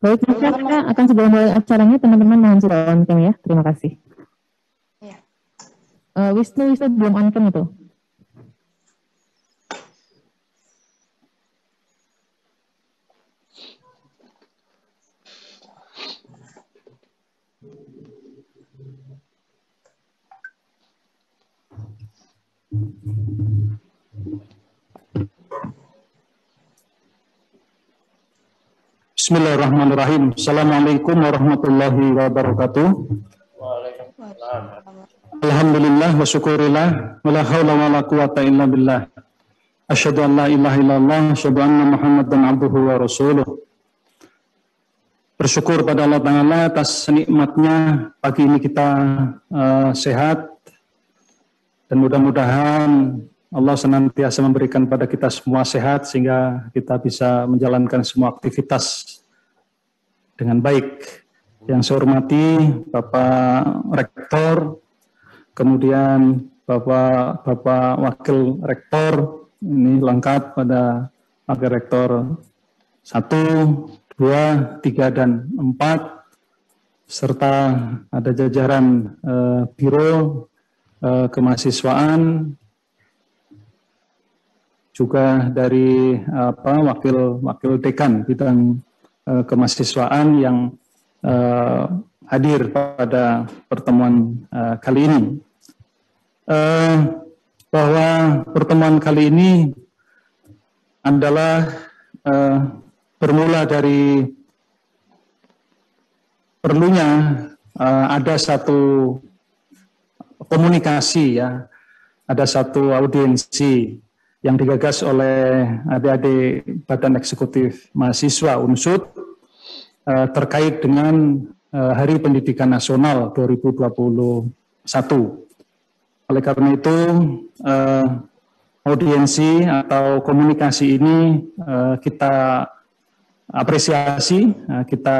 Baik, maka kita akan segera mulai acaranya. Teman-teman mohon sudah on cam ya. Terima kasih. Ya. Wisnu belum on cam itu. Bismillahirrahmanirrahim. Assalamualaikum warahmatullahi wabarakatuh. Waalaikumsalam. Alhamdulillah wa syukurillah wa la haula wa la quwata illa billah. Asyhadu an la ilaha illallah, asyhadu anna Muhammadan abduhu wa rasuluh. Bersyukur pada Allah Ta'ala atas nikmatnya pagi ini kita sehat, dan mudah-mudahan Allah senantiasa memberikan pada kita semua sehat sehingga kita bisa menjalankan semua aktivitas dengan baik. Yang saya hormati Bapak Rektor, kemudian Bapak Wakil Rektor, ini lengkap pada Wakil Rektor 1, 2, 3, dan 4, serta ada jajaran Biro Kemahasiswaan, juga dari wakil dekan bidang kemahasiswaan yang hadir pada pertemuan kali ini. Bahwa pertemuan kali ini adalah bermula dari perlunya ada satu komunikasi, ya, ada satu audiensi yang digagas oleh adik-adik Badan Eksekutif Mahasiswa UNSUD terkait dengan Hari Pendidikan Nasional 2021. Oleh karena itu, audiensi atau komunikasi ini kita apresiasi, kita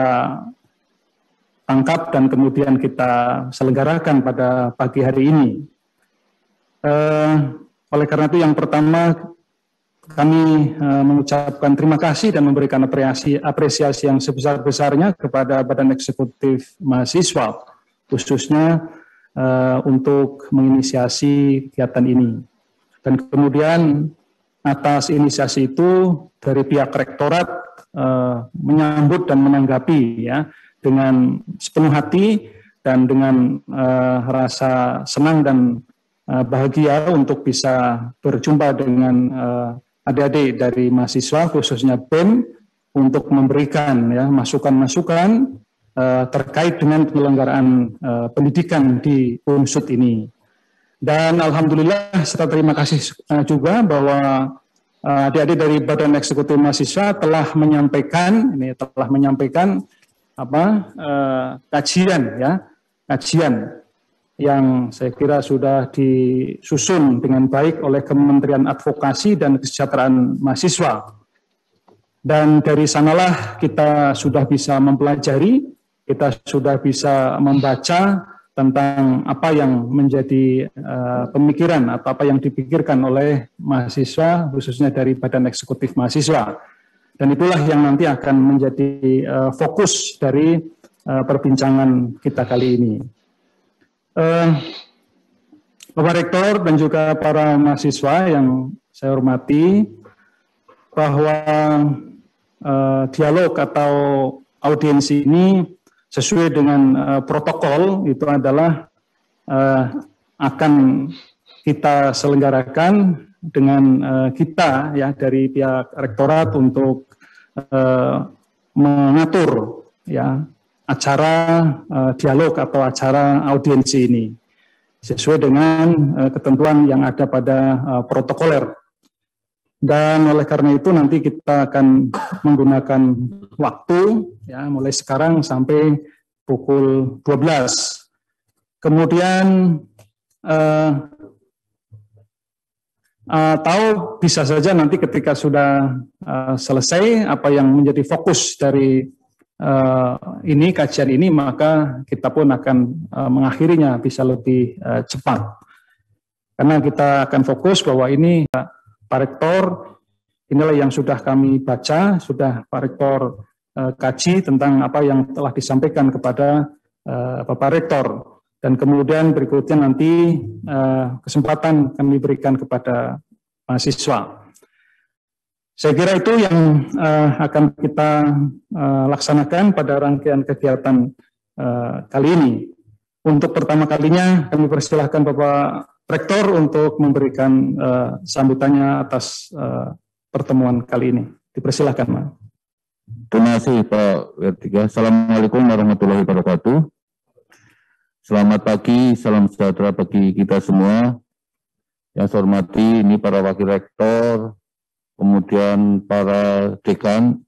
tangkap dan kemudian kita selenggarakan pada pagi hari ini. Oleh karena itu, yang pertama kami mengucapkan terima kasih dan memberikan apresiasi yang sebesar-besarnya kepada Badan Eksekutif Mahasiswa, khususnya untuk menginisiasi kegiatan ini. Dan kemudian atas inisiasi itu dari pihak rektorat menyambut dan menanggapi, ya, dengan sepenuh hati dan dengan rasa senang dan bahagia untuk bisa berjumpa dengan adik-adik dari mahasiswa, khususnya BEM, untuk memberikan, ya, masukan-masukan terkait dengan penyelenggaraan pendidikan di UNSUD ini. Dan alhamdulillah, serta terima kasih juga bahwa adik-adik dari Badan Eksekutif Mahasiswa telah menyampaikan kajian, ya, kajian yang saya kira sudah disusun dengan baik oleh Kementerian Advokasi dan Kesejahteraan Mahasiswa. Dan dari sanalah kita sudah bisa mempelajari, kita sudah bisa membaca tentang apa yang menjadi pemikiran atau apa yang dipikirkan oleh mahasiswa, khususnya dari Badan Eksekutif Mahasiswa. Dan itulah yang nanti akan menjadi fokus dari perbincangan kita kali ini. Bapak Rektor dan juga para mahasiswa yang saya hormati, bahwa dialog atau audiensi ini sesuai dengan protokol itu adalah akan kita selenggarakan dengan kita, ya, dari pihak rektorat untuk mengatur, ya, acara dialog atau acara audiensi ini sesuai dengan ketentuan yang ada pada protokoler. Dan oleh karena itu nanti kita akan menggunakan waktu, ya, mulai sekarang sampai pukul 12. Kemudian atau bisa saja nanti ketika sudah selesai apa yang menjadi fokus dari kajian ini, maka kita pun akan mengakhirinya bisa lebih cepat. Karena kita akan fokus bahwa ini Pak Rektor, inilah yang sudah kami baca, sudah Pak Rektor kaji tentang apa yang telah disampaikan kepada Bapak Rektor, dan kemudian berikutnya nanti kesempatan kami berikan kepada mahasiswa. Saya kira itu yang akan kita laksanakan pada rangkaian kegiatan kali ini. Untuk pertama kalinya kami persilahkan Bapak Rektor untuk memberikan sambutannya atas pertemuan kali ini. Dipersilahkan, Pak. Terima kasih Pak Wertika. Assalamualaikum warahmatullahi wabarakatuh. Selamat pagi, salam sejahtera bagi kita semua. Yang saya hormati ini para wakil rektor, kemudian para dekan,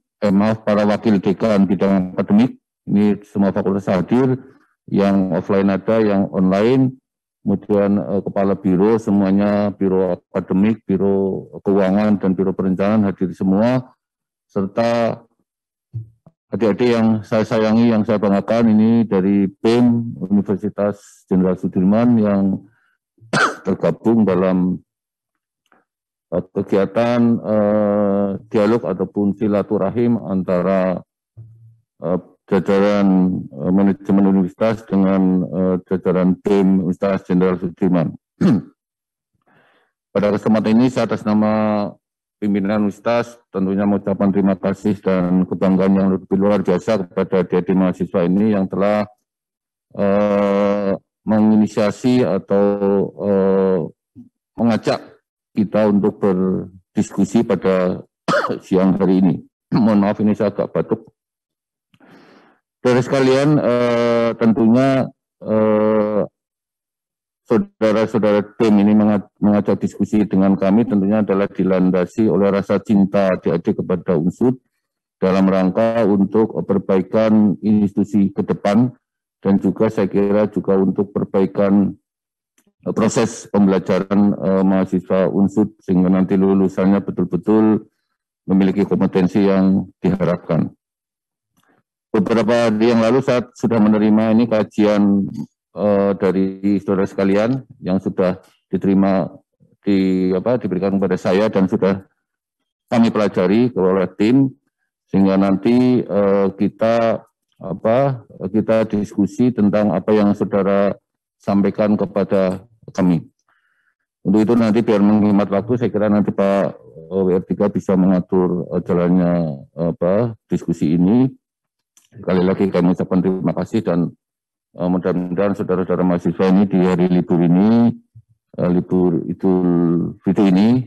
para wakil dekan bidang akademik, ini semua fakultas hadir, yang offline ada, yang online, kemudian kepala biro, semuanya biro akademik, biro keuangan, dan biro perencanaan hadir semua, serta adik-adik yang saya sayangi, yang saya banggakan, ini dari BEM Universitas Jenderal Sudirman yang tergabung dalam kegiatan dialog ataupun silaturahim antara jajaran manajemen universitas dengan jajaran BEM Universitas Jenderal Sudirman. Pada kesempatan ini saya atas nama pimpinan universitas tentunya mengucapkan terima kasih dan kebanggaan yang lebih luar biasa kepada adik-adik mahasiswa ini yang telah menginisiasi atau mengajak kita untuk berdiskusi pada siang hari ini. Mohon maaf ini saya agak batuk. Dari sekalian, tentunya saudara-saudara BEM ini mengajak diskusi dengan kami tentunya adalah dilandasi oleh rasa cinta adik-adik kepada UNSUD dalam rangka untuk perbaikan institusi ke depan, dan juga saya kira juga untuk perbaikan proses pembelajaran mahasiswa UNSUD sehingga nanti lulusannya betul-betul memiliki kompetensi yang diharapkan. Beberapa hari yang lalu saya sudah menerima ini kajian dari saudara sekalian yang sudah diterima diberikan kepada saya dan sudah kami pelajari oleh tim, sehingga nanti kita diskusi tentang apa yang saudara sampaikan kepada kami. Untuk itu nanti biar menghemat waktu, saya kira nanti Pak Wertika bisa mengatur jalannya diskusi ini. Sekali lagi kami ucapkan terima kasih, dan mudah-mudahan saudara-saudara mahasiswa ini di hari libur ini, libur Idul Fitri ini,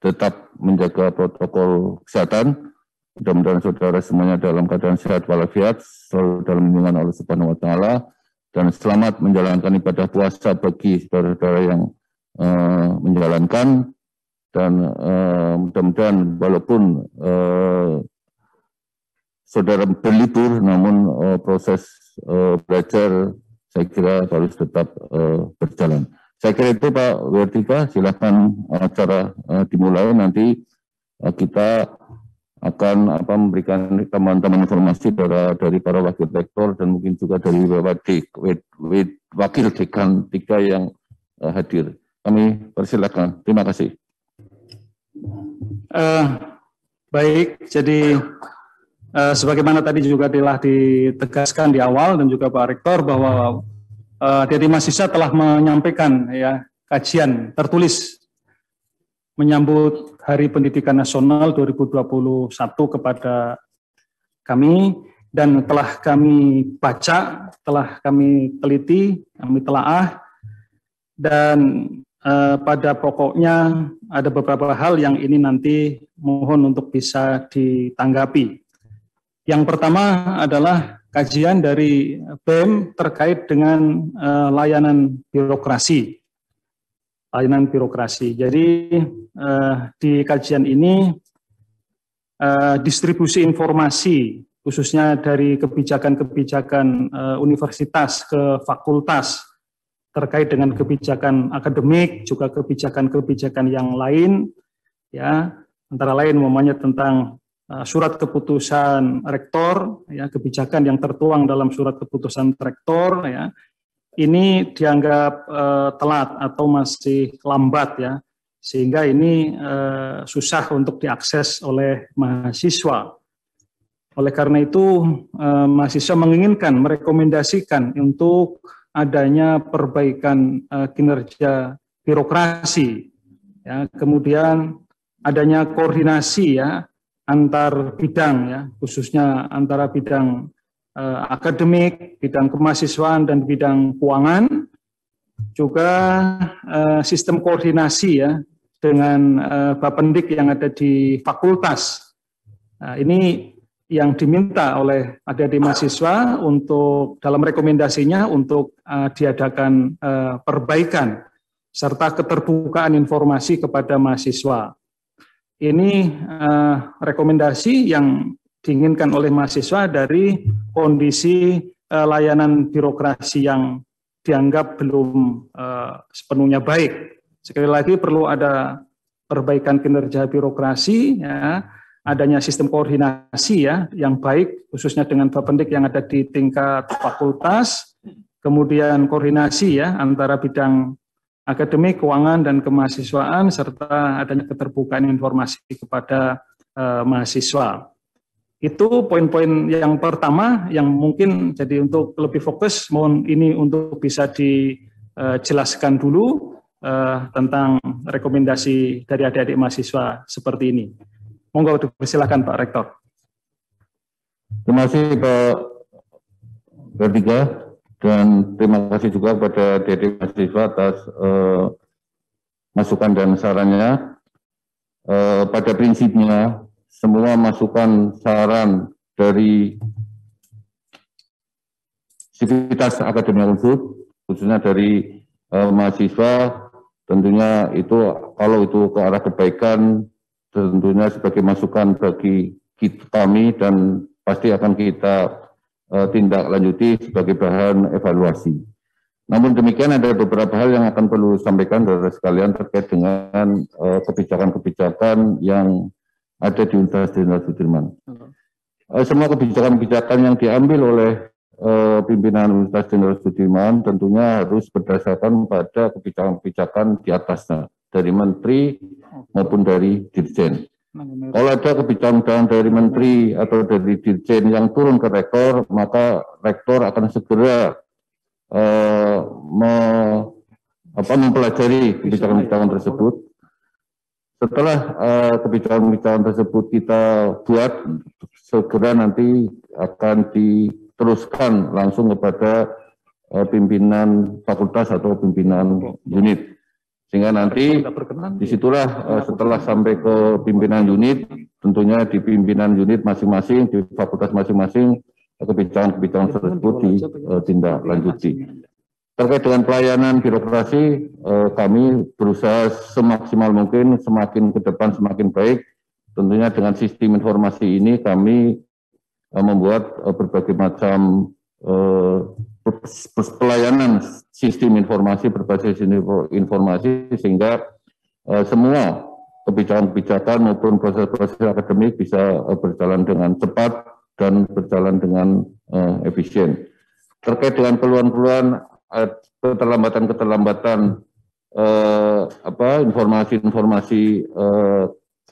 tetap menjaga protokol kesehatan. Mudah-mudahan saudara semuanya dalam keadaan sehat walafiat, selalu dalam lindungan Allah Subhanahu wa Ta'ala, dan selamat menjalankan ibadah puasa bagi saudara-saudara yang menjalankan, dan mudah-mudahan walaupun saudara berlibur, namun proses belajar saya kira harus tetap berjalan. Saya kira itu Pak Wertika, silakan acara dimulai. Nanti kita akan memberikan teman-teman informasi dari para wakil rektor dan mungkin juga dari wakil dekan 3 yang hadir. Kami persilakan. Terima kasih. Baik, jadi sebagaimana tadi juga telah ditegaskan di awal dan juga Pak Rektor bahwa dari mahasiswa telah menyampaikan kajian tertulis menyambut Hari Pendidikan Nasional 2021 kepada kami, dan telah kami baca, telah kami teliti, kami telaah, dan pada pokoknya ada beberapa hal yang ini nanti mohon untuk bisa ditanggapi. Yang pertama adalah kajian dari BEM terkait dengan layanan birokrasi. Layanan birokrasi. Jadi di kajian ini distribusi informasi khususnya dari kebijakan-kebijakan universitas ke fakultas terkait dengan kebijakan akademik, juga kebijakan-kebijakan yang lain, ya, antara lain umpamanya tentang surat keputusan rektor, ya, kebijakan yang tertuang dalam surat keputusan rektor, ya, ini dianggap telat atau masih lambat, ya, sehingga ini susah untuk diakses oleh mahasiswa. Oleh karena itu, mahasiswa menginginkan, merekomendasikan untuk adanya perbaikan kinerja birokrasi, ya, kemudian adanya koordinasi ya antar bidang ya, khususnya antara bidang akademik, bidang kemahasiswaan dan bidang keuangan, juga sistem koordinasi ya dengan Bapendik yang ada di fakultas. Nah, ini yang diminta oleh adik-adik mahasiswa untuk dalam rekomendasinya untuk diadakan perbaikan serta keterbukaan informasi kepada mahasiswa. Ini rekomendasi yang diinginkan oleh mahasiswa dari kondisi layanan birokrasi yang dianggap belum sepenuhnya baik. Sekali lagi perlu ada perbaikan kinerja birokrasi, ya, adanya sistem koordinasi ya yang baik khususnya dengan Bapendik yang ada di tingkat fakultas, kemudian koordinasi ya antara bidang akademik, keuangan dan kemahasiswaan serta adanya keterbukaan informasi kepada mahasiswa. Itu poin-poin yang pertama yang mungkin jadi untuk lebih fokus mohon ini untuk bisa dijelaskan dulu tentang rekomendasi dari adik-adik mahasiswa seperti ini. Monggo dipersilakan Pak Rektor. Terima kasih Pak Bertiga dan terima kasih juga kepada adik-adik mahasiswa atas masukan dan sarannya. Pada prinsipnya semua masukan saran dari sivitas akademik unsur khususnya dari mahasiswa tentunya itu kalau itu ke arah kebaikan tentunya sebagai masukan bagi kami dan pasti akan kita tindak lanjuti sebagai bahan evaluasi. Namun demikian ada beberapa hal yang akan perlu disampaikan saudara sekalian terkait dengan kebijakan-kebijakan yang ada di Universitas Jenderal Sudirman. Semua kebijakan-kebijakan yang diambil oleh pimpinan Universitas Jenderal Sudirman tentunya harus berdasarkan pada kebijakan-kebijakan di atasnya, dari menteri maupun dari dirjen. Kalau ada kebijakan dari menteri atau dari dirjen yang turun ke rektor, maka rektor akan segera mempelajari kebijakan-kebijakan tersebut. Setelah kebijakan-kebijakan tersebut kita buat, segera nanti akan diteruskan langsung kepada pimpinan fakultas atau pimpinan unit. Sehingga nanti disitulah setelah sampai ke pimpinan unit, tentunya di pimpinan unit masing-masing, di fakultas masing-masing, kebijakan-kebijakan tersebut ditindaklanjuti. Terkait dengan pelayanan birokrasi, kami berusaha semaksimal mungkin, semakin ke depan semakin baik. Tentunya dengan sistem informasi ini kami membuat berbagai macam pelayanan sistem informasi berbasis informasi sehingga semua kebijakan-kebijakan maupun proses-proses akademik bisa berjalan dengan cepat dan berjalan dengan efisien. Terkait dengan keluhan-keluhan keterlambatan informasi-informasi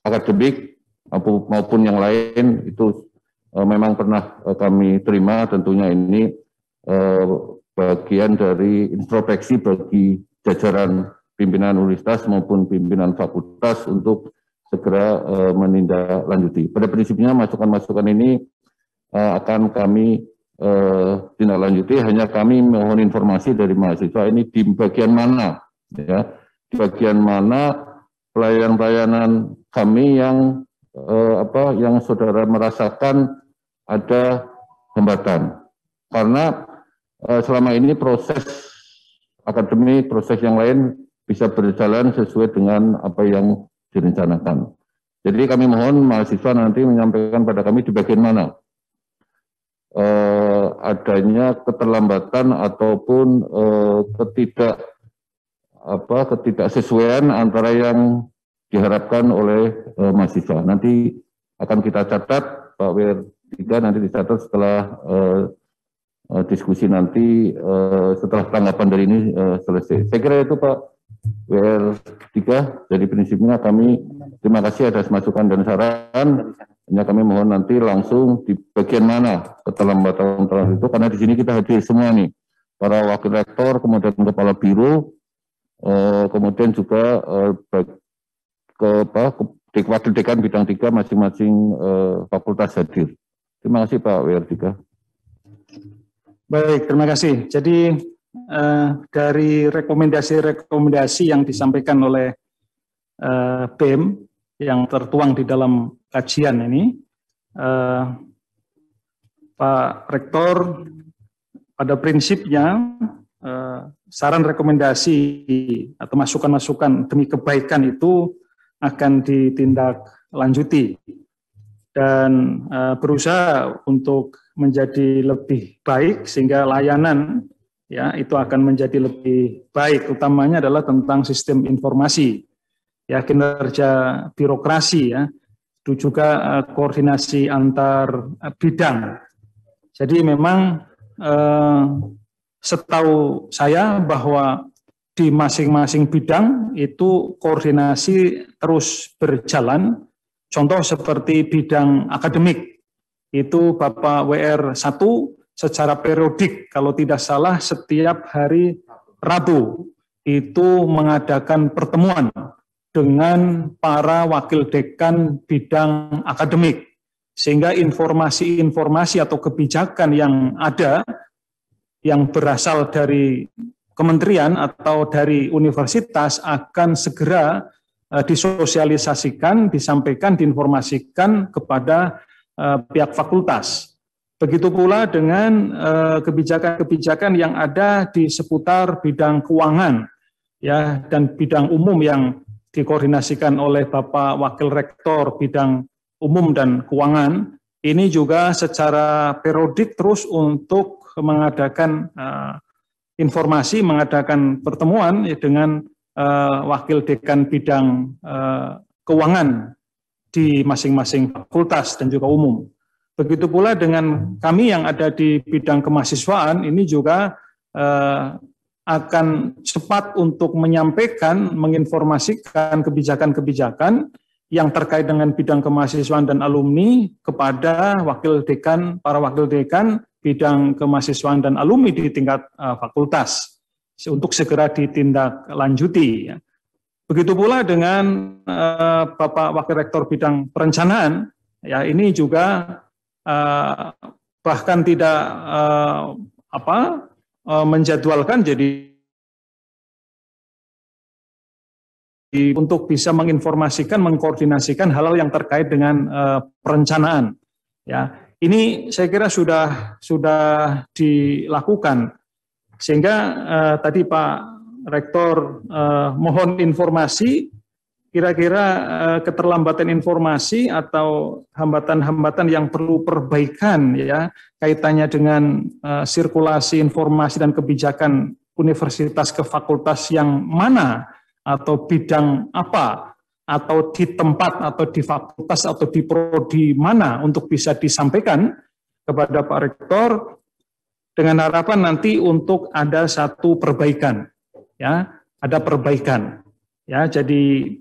akademik maupun yang lain itu memang pernah kami terima. Tentunya ini bagian dari introspeksi bagi jajaran pimpinan universitas maupun pimpinan fakultas untuk segera menindaklanjuti. Pada prinsipnya masukan-masukan ini akan kami tindak lanjuti, hanya kami mohon informasi dari mahasiswa ini di bagian mana, ya, di bagian mana pelayanan-pelayanan kami yang yang saudara merasakan ada hambatan, karena selama ini proses akademik, proses yang lain bisa berjalan sesuai dengan apa yang direncanakan. Jadi kami mohon mahasiswa nanti menyampaikan pada kami di bagian mana adanya keterlambatan ataupun ketidaksesuaian antara yang diharapkan oleh mahasiswa. Nanti akan kita catat, Pak WR3 nanti dicatat setelah diskusi nanti setelah tanggapan dari ini selesai. Saya kira itu Pak WR3. Jadi prinsipnya kami terima kasih atas masukan dan saran. Hanya kami mohon nanti langsung di bagian mana keterlambatan itu, karena di sini kita hadir semua nih, para wakil rektor, kemudian kepala biro, kemudian juga wakil dekan bidang 3 masing-masing fakultas hadir. Terima kasih Pak WR3. Baik, terima kasih. Jadi dari rekomendasi-rekomendasi yang disampaikan oleh BEM yang tertuang di dalam kajian ini, Pak Rektor pada prinsipnya saran rekomendasi atau masukan-masukan demi kebaikan itu akan ditindaklanjuti dan berusaha untuk menjadi lebih baik sehingga layanan ya itu akan menjadi lebih baik, utamanya adalah tentang sistem informasi, ya kinerja birokrasi, ya itu juga koordinasi antar bidang. Jadi memang setahu saya bahwa di masing-masing bidang itu koordinasi terus berjalan. Contoh seperti bidang akademik, itu Bapak WR1 secara periodik, kalau tidak salah setiap hari Rabu, itu mengadakan pertemuan dengan para wakil dekan bidang akademik, sehingga informasi-informasi atau kebijakan yang ada, yang berasal dari kementerian atau dari universitas akan segera disosialisasikan, disampaikan, diinformasikan kepada pihak fakultas. Begitu pula dengan kebijakan-kebijakan yang ada di seputar bidang keuangan, ya, dan bidang umum yang dikoordinasikan oleh Bapak Wakil Rektor bidang umum dan keuangan. Ini juga secara periodik terus untuk mengadakan informasi, mengadakan pertemuan ya, dengan wakil dekan bidang keuangan di masing-masing fakultas dan juga umum. Begitu pula dengan kami yang ada di bidang kemahasiswaan, ini juga akan cepat untuk menyampaikan, menginformasikan kebijakan-kebijakan yang terkait dengan bidang kemahasiswaan dan alumni kepada wakil dekan, para wakil dekan bidang kemahasiswaan dan alumni di tingkat fakultas untuk segera ditindaklanjuti. Begitu pula dengan Bapak Wakil Rektor bidang perencanaan, ya ini juga bahkan tidak menjadwalkan, jadi untuk bisa menginformasikan, mengkoordinasikan hal-hal yang terkait dengan perencanaan. Ya, ini saya kira sudah dilakukan. Sehingga tadi Pak Rektor mohon informasi, kira-kira keterlambatan informasi atau hambatan-hambatan yang perlu perbaikan ya kaitannya dengan sirkulasi informasi dan kebijakan universitas ke fakultas yang mana atau bidang apa atau di tempat atau di fakultas atau di prodi mana untuk bisa disampaikan kepada Pak Rektor, dengan harapan nanti untuk ada satu perbaikan, ya, ada perbaikan, ya. Jadi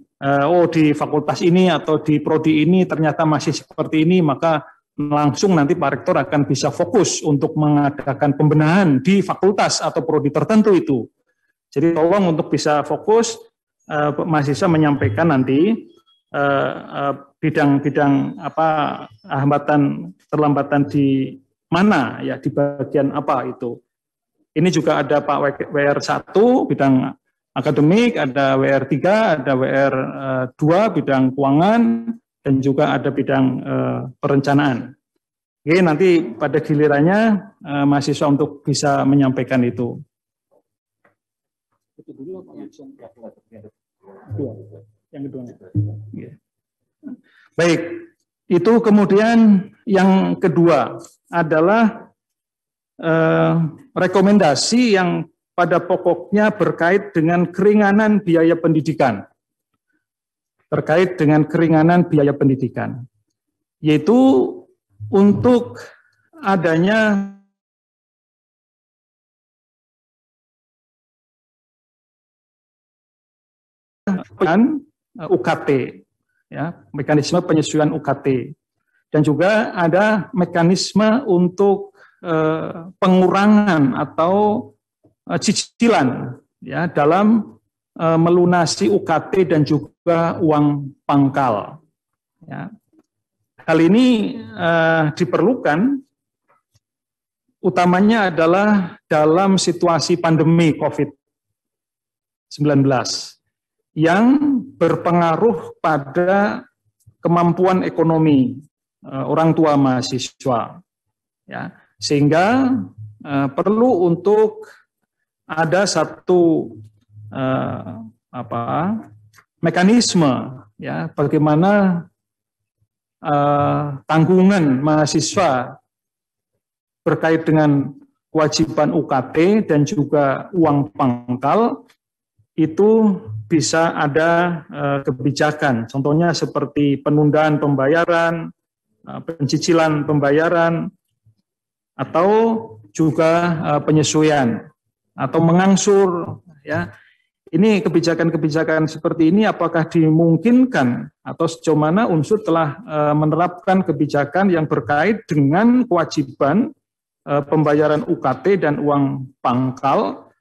di fakultas ini atau di prodi ini ternyata masih seperti ini, maka langsung nanti Pak Rektor akan bisa fokus untuk mengadakan pembenahan di fakultas atau prodi tertentu itu. Jadi tolong untuk bisa fokus mahasiswa menyampaikan nanti bidang-bidang hambatan terlambatan di mana ya, di bagian apa itu. Ini juga ada Pak WR1 bidang akademik, ada WR3, ada WR2 bidang keuangan, dan juga ada bidang perencanaan. Oke, nanti pada gilirannya mahasiswa untuk bisa menyampaikan itu. Itu dulu apa langsung? Yang kedua. Baik, itu kemudian yang kedua adalah rekomendasi yang pada pokoknya berkait dengan keringanan biaya pendidikan. Terkait dengan keringanan biaya pendidikan, yaitu untuk adanya UKT, ya, mekanisme penyesuaian UKT. Dan juga ada mekanisme untuk pengurangan atau cicilan ya dalam melunasi UKT dan juga uang pangkal. Ya. Hal ini diperlukan utamanya adalah dalam situasi pandemi COVID-19 yang berpengaruh pada kemampuan ekonomi orang tua mahasiswa. Ya. Sehingga perlu untuk ada satu mekanisme ya bagaimana tanggungan mahasiswa berkait dengan kewajiban UKT dan juga uang pangkal itu bisa ada kebijakan. Contohnya seperti penundaan pembayaran, pencicilan pembayaran, atau juga penyesuaian atau mengangsur ya. Ini kebijakan-kebijakan seperti ini apakah dimungkinkan atau sejauh mana unsur telah menerapkan kebijakan yang berkait dengan kewajiban pembayaran UKT dan uang pangkal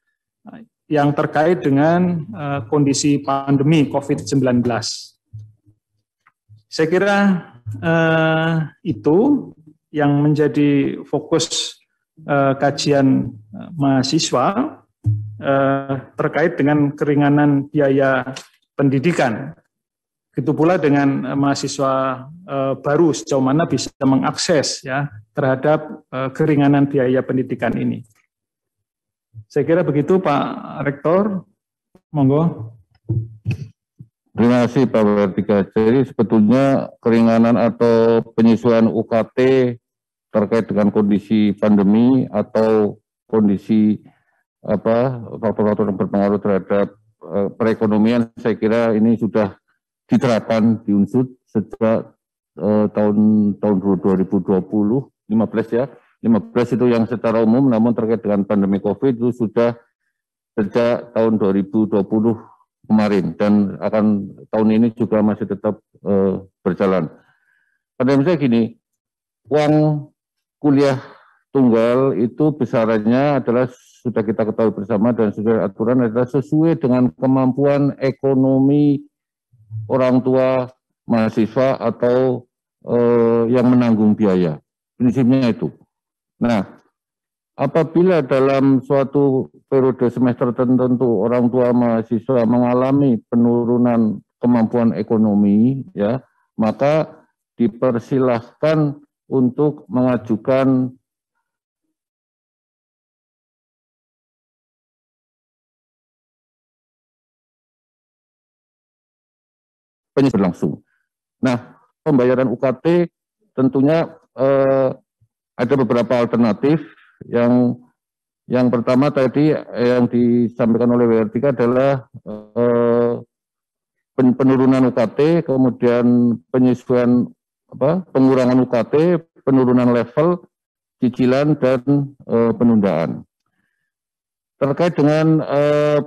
yang terkait dengan kondisi pandemi COVID-19. Saya kira itu yang menjadi fokus kajian mahasiswa terkait dengan keringanan biaya pendidikan. Begitu pula dengan mahasiswa baru sejauh mana bisa mengakses ya terhadap keringanan biaya pendidikan ini. Saya kira begitu Pak Rektor, monggo. Terima kasih Pak Wertika. Jadi sebetulnya keringanan atau penyesuaian UKT terkait dengan kondisi pandemi atau kondisi faktor-faktor yang berpengaruh terhadap perekonomian, saya kira ini sudah diterapkan di Unsud sejak tahun 2020, 15 ya. 15 itu yang secara umum, namun terkait dengan pandemi COVID itu sudah sejak tahun 2020 kemarin dan akan tahun ini juga masih tetap berjalan. Pada misalnya gini, uang kuliah tunggal itu besarannya adalah sudah kita ketahui bersama dan sudah aturan adalah sesuai dengan kemampuan ekonomi orang tua mahasiswa atau yang menanggung biaya. Prinsipnya itu. Nah, apabila dalam suatu periode semester tertentu orang tua mahasiswa mengalami penurunan kemampuan ekonomi, ya, maka dipersilahkan untuk mengajukan berlangsung. Nah, pembayaran UKT tentunya ada beberapa alternatif. Yang pertama tadi yang disampaikan oleh Wertika adalah penurunan UKT, kemudian penyesuaian pengurangan UKT, penurunan level, cicilan dan penundaan. Terkait dengan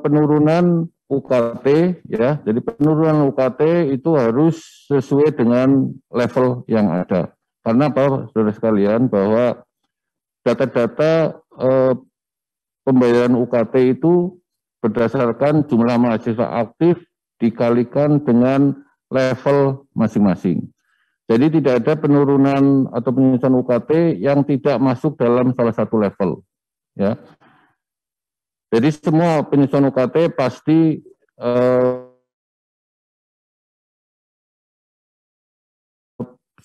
penurunan UKT ya, jadi penurunan UKT itu harus sesuai dengan level yang ada. Karena apa, saudara sekalian, bahwa data-data pembayaran UKT itu berdasarkan jumlah mahasiswa aktif dikalikan dengan level masing-masing. Jadi tidak ada penurunan atau penyesuaian UKT yang tidak masuk dalam salah satu level. Ya. Jadi semua penyesuaian UKT pasti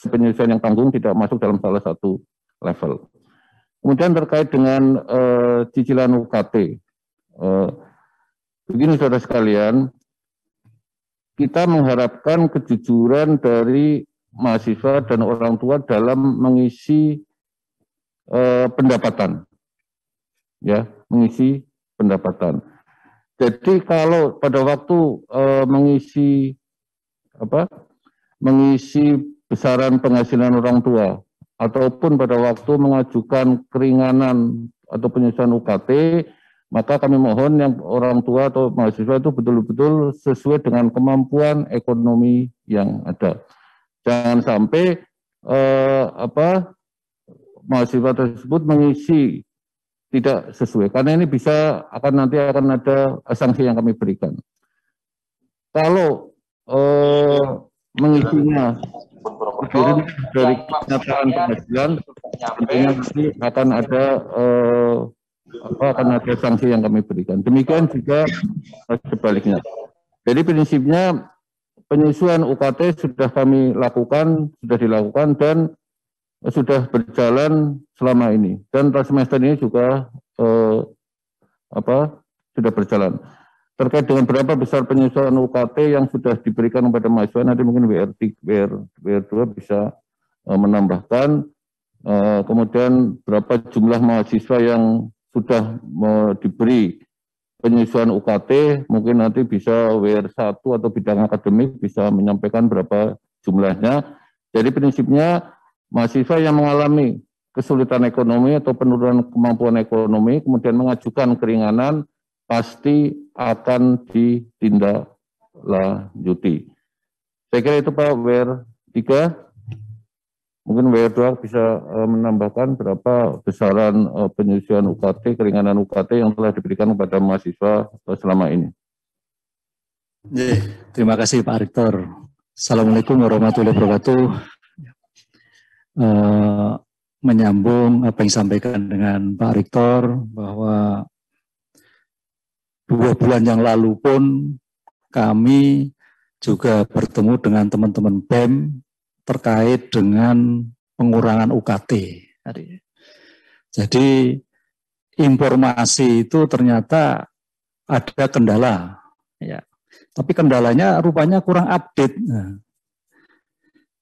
penyesuaian yang tanggung tidak masuk dalam salah satu level. Kemudian terkait dengan cicilan UKT, begini saudara sekalian, kita mengharapkan kejujuran dari mahasiswa dan orang tua dalam mengisi pendapatan, ya, mengisi pendapatan. Jadi kalau pada waktu mengisi besaran penghasilan orang tua ataupun pada waktu mengajukan keringanan atau penyesuaian UKT, maka kami mohon yang orang tua atau mahasiswa itu betul-betul sesuai dengan kemampuan ekonomi yang ada. Jangan sampai mahasiswa tersebut mengisi tidak sesuai, karena ini nanti akan ada sanksi yang kami berikan. Kalau mengisinya dari kenyataan penghasilan, tentunya nanti akan ada sanksi yang kami berikan. Demikian juga sebaliknya. Jadi prinsipnya penyesuaian UKT sudah dilakukan dan sudah berjalan selama ini, dan semester ini juga sudah berjalan. Terkait dengan berapa besar penyesuaian UKT yang sudah diberikan kepada mahasiswa, nanti mungkin WR2 bisa menambahkan, kemudian berapa jumlah mahasiswa yang sudah diberi penyesuaian UKT, mungkin nanti bisa WR1 atau bidang akademik bisa menyampaikan berapa jumlahnya. Jadi prinsipnya mahasiswa yang mengalami kesulitan ekonomi atau penurunan kemampuan ekonomi, kemudian mengajukan keringanan, pasti akan ditindaklanjuti. Saya kira itu Pak WR3. Mungkin WR2 bisa menambahkan berapa besaran penyesuaian UKT, keringanan UKT yang telah diberikan kepada mahasiswa selama ini. Terima kasih Pak Rektor. Assalamualaikum warahmatullahi wabarakatuh. Menyambung apa yang disampaikan dengan Pak Rektor, bahwa 2 bulan yang lalu pun kami juga bertemu dengan teman-teman BEM terkait dengan pengurangan UKT. Jadi informasi itu ternyata ada kendala, ya. Tapi kendalanya rupanya kurang update.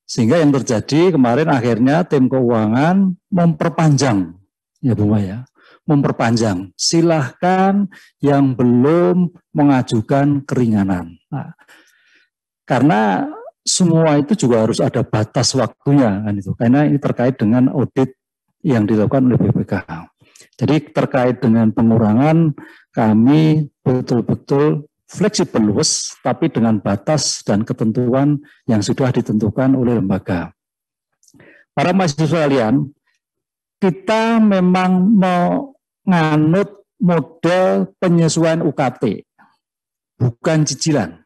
Sehingga yang terjadi kemarin akhirnya tim keuangan memperpanjang, ya Bu Maya, memperpanjang. Silahkan yang belum mengajukan keringanan. Nah, karena semua itu juga harus ada batas waktunya, kan itu. Karena ini terkait dengan audit yang dilakukan oleh BPK. Jadi terkait dengan pengurangan, kami betul-betul fleksibel luas, tapi dengan batas dan ketentuan yang sudah ditentukan oleh lembaga. Para mahasiswa sekalian, kita memang menganut model penyesuaian UKT, bukan cicilan.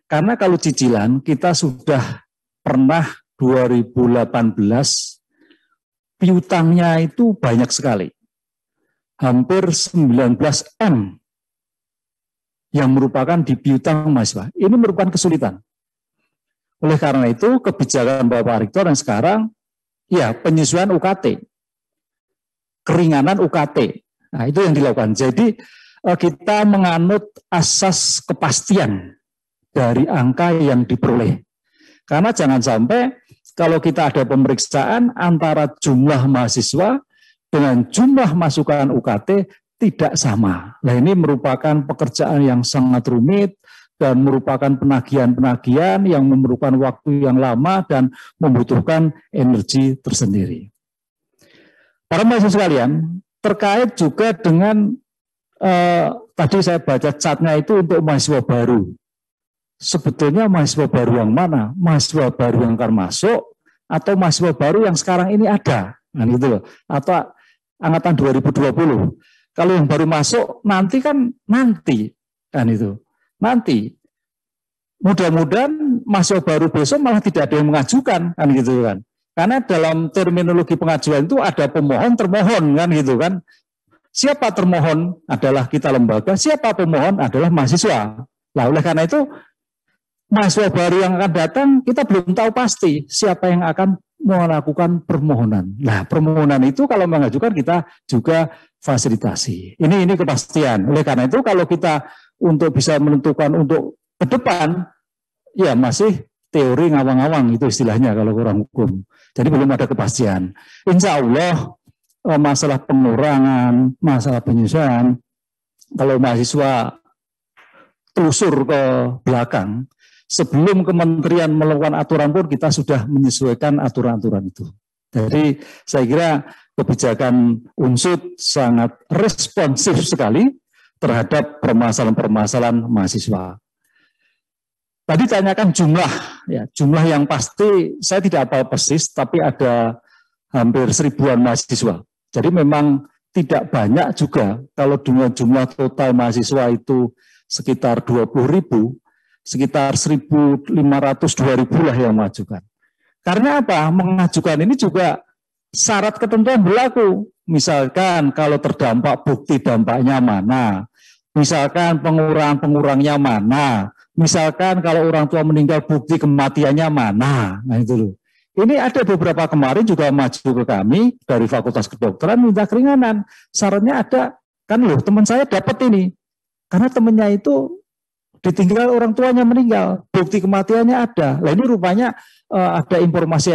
Karena kalau cicilan, kita sudah pernah 2018, piutangnya itu banyak sekali. Hampir 19 M yang merupakan di piutang mahasiswa. Ini merupakan kesulitan. Oleh karena itu, kebijakan Bapak Rektor yang sekarang, ya penyesuaian UKT, keringanan UKT. Nah, itu yang dilakukan. Jadi, kita menganut asas kepastian dari angka yang diperoleh. Karena jangan sampai kalau kita ada pemeriksaan antara jumlah mahasiswa dengan jumlah masukan UKT tidak sama. Nah, ini merupakan pekerjaan yang sangat rumit dan merupakan penagihan-penagihan yang memerlukan waktu yang lama dan membutuhkan energi tersendiri. Para mahasiswa sekalian, terkait juga dengan tadi saya baca catnya itu untuk mahasiswa baru. Sebetulnya mahasiswa baru yang mana? Mahasiswa baru yang akan masuk atau mahasiswa baru yang sekarang ini ada? Nah, gitu loh. Atau angkatan 2020. Kalau yang baru masuk nanti kan itu. Nanti. Mudah-mudahan mahasiswa baru besok malah tidak ada yang mengajukan, kan gitu kan. Karena dalam terminologi pengajuan itu ada pemohon, termohon, kan gitu kan. Siapa termohon adalah kita lembaga, siapa pemohon adalah mahasiswa. Nah, oleh karena itu mahasiswa baru yang akan datang kita belum tahu pasti siapa yang akan melakukan permohonan. Nah, permohonan itu kalau mengajukan kita juga fasilitasi. Ini kepastian. Oleh karena itu kalau kita untuk bisa menentukan untuk ke depan, ya masih teori ngawang-ngawang itu istilahnya kalau orang hukum. Jadi belum ada kepastian. Insya Allah masalah pengurangan, masalah penyesuaian, kalau mahasiswa telusur ke belakang, sebelum kementerian melakukan aturan pun kita sudah menyesuaikan aturan-aturan itu. Jadi saya kira kebijakan UNSUD sangat responsif sekali terhadap permasalahan-permasalahan mahasiswa. Tadi tanyakan jumlah, ya jumlah yang pasti saya tidak hafal persis, tapi ada hampir 1000-an mahasiswa. Jadi memang tidak banyak juga kalau dengan jumlah total mahasiswa itu sekitar 20.000, sekitar 1.500-2.000 lah yang mengajukan. Karena apa? Mengajukan ini juga syarat ketentuan berlaku. Misalkan kalau terdampak bukti dampaknya mana, misalkan pengurangnya mana, misalkan kalau orang tua meninggal bukti kematiannya mana. Nah itu loh. Ini ada beberapa kemarin juga maju ke kami dari Fakultas Kedokteran minta keringanan. Syaratnya ada, kan loh teman saya dapat ini. Karena temannya itu ditinggal orang tuanya meninggal, bukti kematiannya ada. Nah ini rupanya ada informasi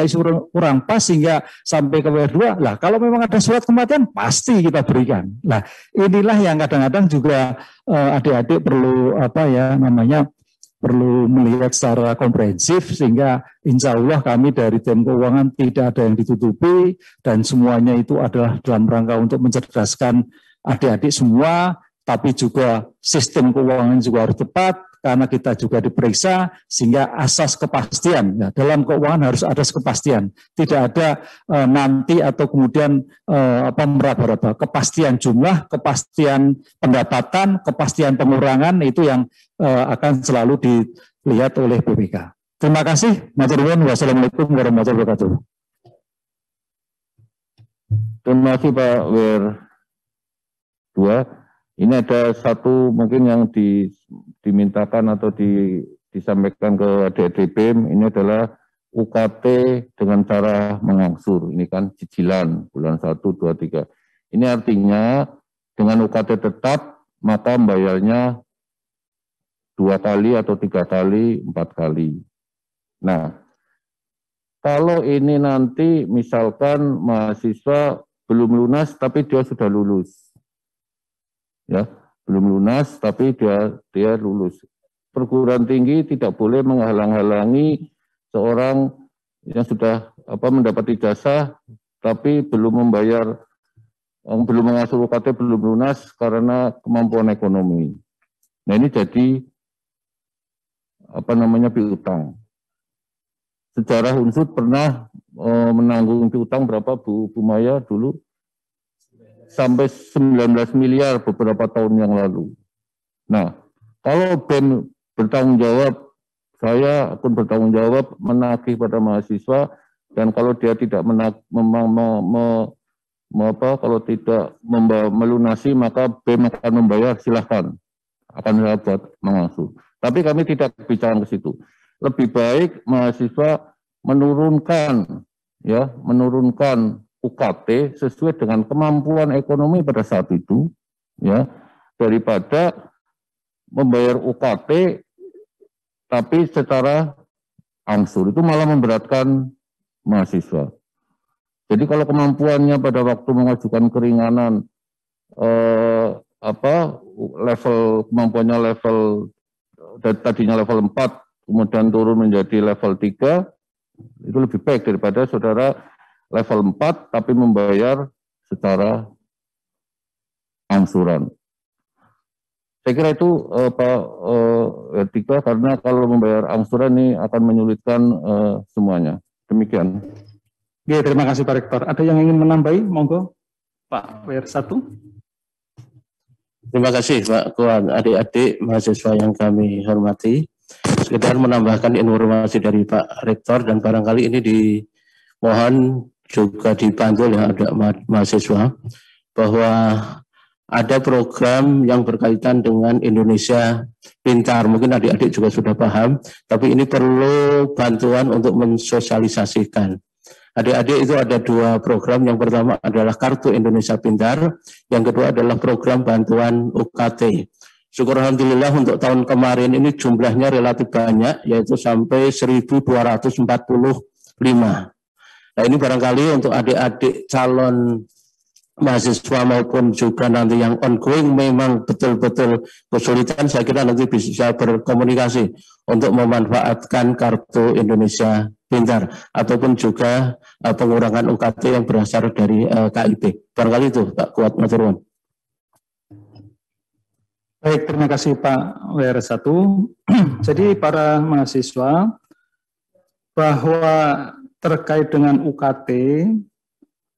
kurang pas sehingga sampai ke W2. Lah kalau memang ada surat kematian pasti kita berikan. Nah inilah yang kadang-kadang juga adik-adik perlu perlu melihat secara komprehensif sehingga insya Allah kami dari tim keuangan tidak ada yang ditutupi dan semuanya itu adalah dalam rangka untuk mencerdaskan adik-adik semua, tapi juga sistem keuangan juga harus tepat karena kita juga diperiksa sehingga asas kepastian. Ya, dalam keuangan harus ada kepastian, tidak ada nanti atau kemudian meraba-raba. Kepastian jumlah, kepastian pendapatan, kepastian pengurangan itu yang akan selalu dilihat oleh BPK. Terima kasih. Matur nuwun. Wassalamualaikum warahmatullahi wabarakatuh. Terima kasih Pak Wir 2. Ini ada satu mungkin yang dimintakan atau disampaikan ke adik-adik BEM, ini adalah UKT dengan cara mengangsur. Ini kan cicilan bulan 1, 2, 3. Ini artinya dengan UKT tetap maka bayarnya 2 kali atau 3 kali, 4 kali. Nah, kalau ini nanti misalkan mahasiswa belum lunas tapi dia sudah lulus. Ya, belum lunas tapi dia lulus. Perguruan tinggi tidak boleh menghalang-halangi seorang yang sudah mendapat ijazah tapi belum membayar, belum mengasuh UKT, belum lunas karena kemampuan ekonomi. Nah, ini jadi piutang. Sejarah Unsud pernah menanggung piutang berapa Bu Maya dulu? Sampai 19 miliar beberapa tahun yang lalu. Nah, kalau BEM bertanggung jawab, saya akan bertanggung jawab menagih pada mahasiswa, dan kalau dia tidak kalau tidak melunasi maka BEM akan membayar, silahkan, akan dapat mengasuh. Tapi kami tidak bicara ke situ. Lebih baik mahasiswa menurunkan UKT sesuai dengan kemampuan ekonomi pada saat itu, ya, daripada membayar UKT tapi secara angsur, itu malah memberatkan mahasiswa. Jadi kalau kemampuannya pada waktu mengajukan keringanan kemampuannya level tadinya level 4 kemudian turun menjadi level 3, itu lebih baik daripada saudara level 4 tapi membayar secara angsuran. Saya kira itu Pak Vertika, karena kalau membayar angsuran ini akan menyulitkan semuanya. Demikian. Oke, terima kasih Pak Rektor. Ada yang ingin menambahi? Monggo Pak WR 1. Terima kasih Pak Kuan, adik-adik mahasiswa yang kami hormati. Sekedar menambahkan informasi dari Pak Rektor dan barangkali ini dimohon juga dibantu oleh ada mahasiswa bahwa ada program yang berkaitan dengan Indonesia Pintar. Mungkin adik-adik juga sudah paham, tapi ini perlu bantuan untuk mensosialisasikan. Adik-adik itu ada 2 program, yang pertama adalah Kartu Indonesia Pintar, yang kedua adalah program bantuan UKT. Syukur alhamdulillah untuk tahun kemarin ini jumlahnya relatif banyak, yaitu sampai 1.245. Nah ini barangkali untuk adik-adik calon mahasiswa maupun juga nanti yang ongoing memang betul-betul kesulitan, saya kira nanti bisa berkomunikasi untuk memanfaatkan Kartu Indonesia Pintar ataupun juga pengurangan UKT yang berasal dari KIP. Barangkali itu Pak Kuat, matur nuwun. Baik, terima kasih Pak WR1. Jadi para mahasiswa, bahwa terkait dengan UKT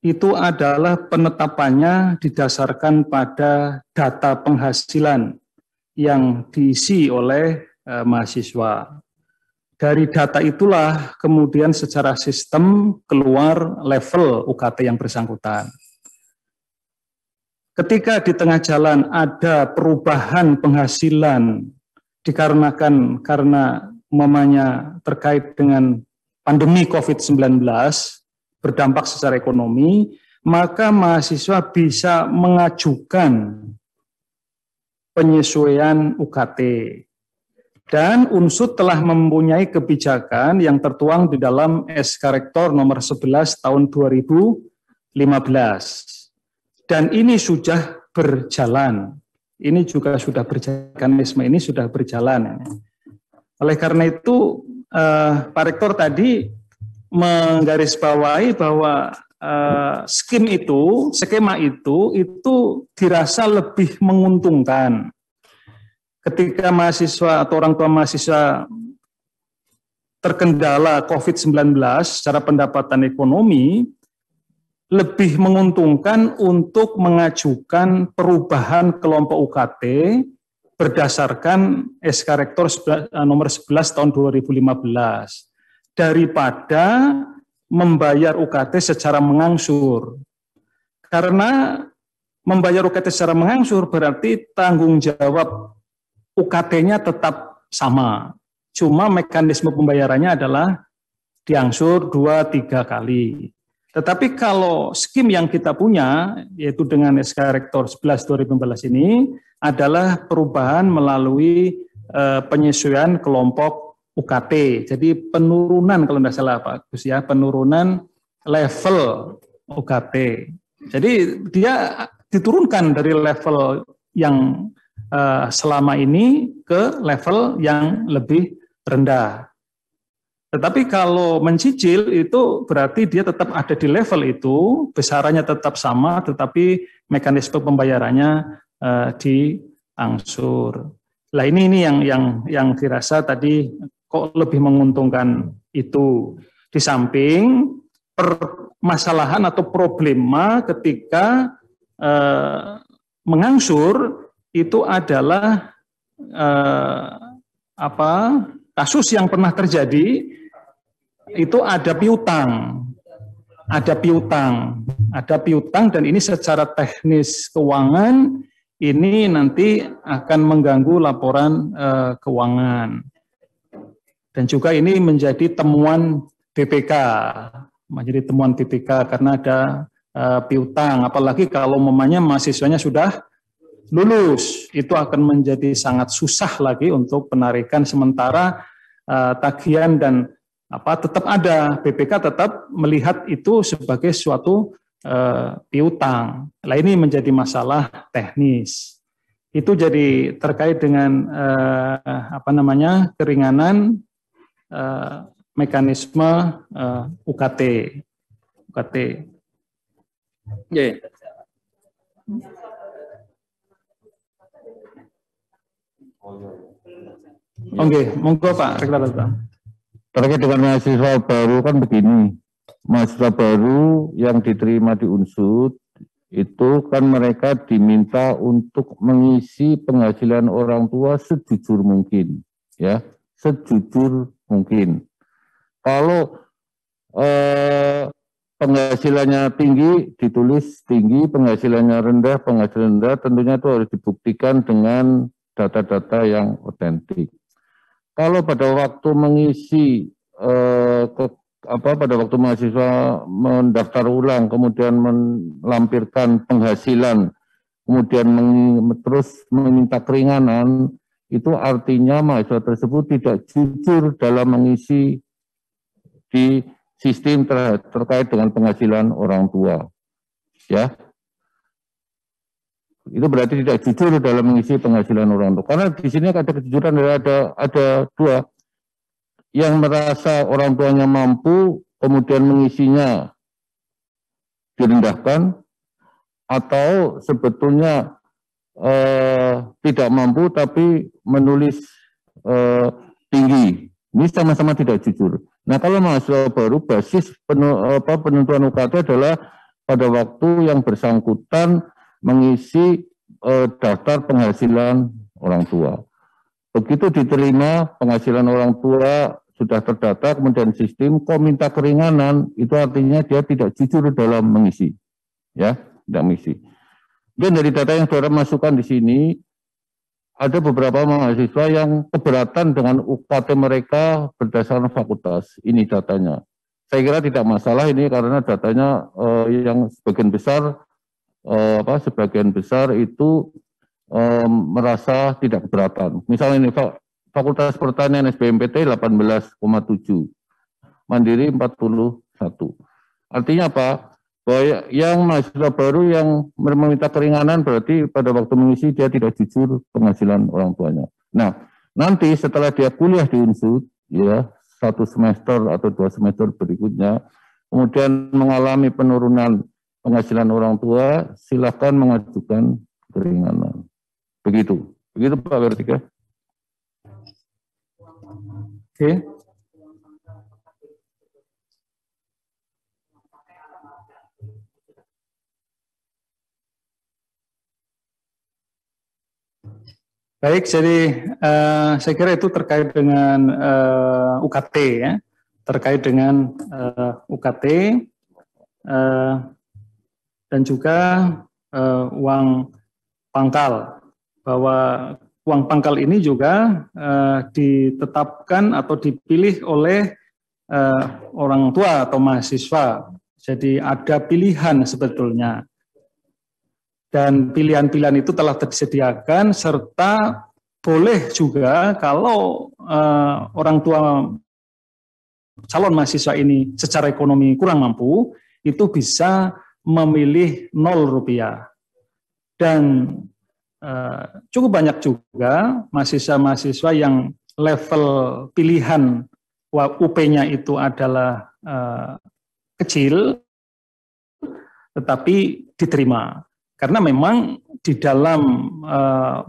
itu adalah penetapannya didasarkan pada data penghasilan yang diisi oleh mahasiswa. Dari data itulah kemudian secara sistem keluar level UKT yang bersangkutan. Ketika di tengah jalan ada perubahan penghasilan dikarenakan karena umpamanya terkait dengan pandemi COVID-19 berdampak secara ekonomi, maka mahasiswa bisa mengajukan penyesuaian UKT. Dan UNSUD telah mempunyai kebijakan yang tertuang di dalam SK Rektor nomor 11 tahun 2015. Dan ini sudah berjalan. Ini juga sudah berjalan, mekanisme ini sudah berjalan. Oleh karena itu, Pak Rektor tadi menggarisbawahi bahwa skema itu dirasa lebih menguntungkan. Ketika mahasiswa atau orang tua mahasiswa terkendala COVID-19 secara pendapatan ekonomi, lebih menguntungkan untuk mengajukan perubahan kelompok UKT berdasarkan SK Rektor nomor 11 tahun 2015 daripada membayar UKT secara mengangsur. Karena membayar UKT secara mengangsur berarti tanggung jawab UKT-nya tetap sama. Cuma mekanisme pembayarannya adalah diangsur 2-3 kali. Tetapi kalau skim yang kita punya, yaitu dengan SK Rektor 11 2015 ini, adalah perubahan melalui penyesuaian kelompok UKT. Jadi penurunan, kalau tidak salah Pak Gus ya, penurunan level UKT. Jadi dia diturunkan dari level yang selama ini ke level yang lebih rendah. Tetapi kalau mencicil itu berarti dia tetap ada di level itu, besarannya tetap sama, tetapi mekanisme pembayarannya diangsur. Lah ini yang dirasa tadi kok lebih menguntungkan itu. Di samping permasalahan atau problema ketika mengangsur itu adalah kasus yang pernah terjadi. Itu ada piutang dan ini secara teknis keuangan ini nanti akan mengganggu laporan keuangan dan juga ini menjadi temuan BPK, karena ada piutang, apalagi kalau memangnya mahasiswanya sudah lulus, itu akan menjadi sangat susah lagi untuk penarikan, sementara tagihan dan tetap ada, BPK tetap melihat itu sebagai suatu piutang. Nah ini menjadi masalah teknis. Itu jadi terkait dengan keringanan mekanisme UKT. Yeah. Oke, monggo Pak Rektor. Terkait dengan mahasiswa baru kan begini, mahasiswa baru yang diterima di UNSUD itu kan mereka diminta untuk mengisi penghasilan orang tua sejujur mungkin, ya, sejujur mungkin. Kalau penghasilannya tinggi, ditulis tinggi, penghasilannya rendah, tentunya itu harus dibuktikan dengan data-data yang otentik. Kalau pada waktu mengisi pada waktu mahasiswa mendaftar ulang, kemudian melampirkan penghasilan, kemudian terus meminta keringanan, itu artinya mahasiswa tersebut tidak jujur dalam mengisi di sistem terkait dengan penghasilan orang tua, ya. Itu berarti tidak jujur dalam mengisi penghasilan orang tua. Karena di sini ada kejujuran, ada dua. Yang merasa orang tuanya mampu, kemudian mengisinya direndahkan, atau sebetulnya tidak mampu tapi menulis tinggi. Ini sama-sama tidak jujur. Nah, kalau mahasiswa baru basis penentuan UKT adalah pada waktu yang bersangkutan mengisi daftar penghasilan orang tua. Begitu diterima penghasilan orang tua sudah terdata, kemudian sistem kok minta keringanan, itu artinya dia tidak jujur dalam mengisi, ya, tidak mengisi. Dan dari data yang saudara masukkan di sini, ada beberapa mahasiswa yang keberatan dengan UKT mereka berdasarkan fakultas. Ini datanya. Saya kira tidak masalah ini karena datanya yang sebagian besar itu merasa tidak keberatan. Misalnya ini Fakultas Pertanian SBMPT 18,7, Mandiri 41. Artinya apa? Bahwa yang mahasiswa baru yang meminta keringanan berarti pada waktu mengisi dia tidak jujur penghasilan orang tuanya. Nah, nanti setelah dia kuliah di UNSUD, ya 1 semester atau 2 semester berikutnya, kemudian mengalami penurunan penghasilan orang tua, silakan mengajukan keringanan. Begitu Pak Vertika. Oke. Baik, jadi saya kira itu terkait dengan UKT ya, terkait dengan UKT dan juga uang pangkal, bahwa uang pangkal ini juga ditetapkan atau dipilih oleh orang tua atau mahasiswa. Jadi ada pilihan sebetulnya. Dan pilihan-pilihan itu telah disediakan serta boleh juga kalau orang tua calon mahasiswa ini secara ekonomi kurang mampu, itu bisa memilih Rp0. Dan cukup banyak juga mahasiswa-mahasiswa yang level pilihan UP-nya itu adalah kecil, tetapi diterima. Karena memang di dalam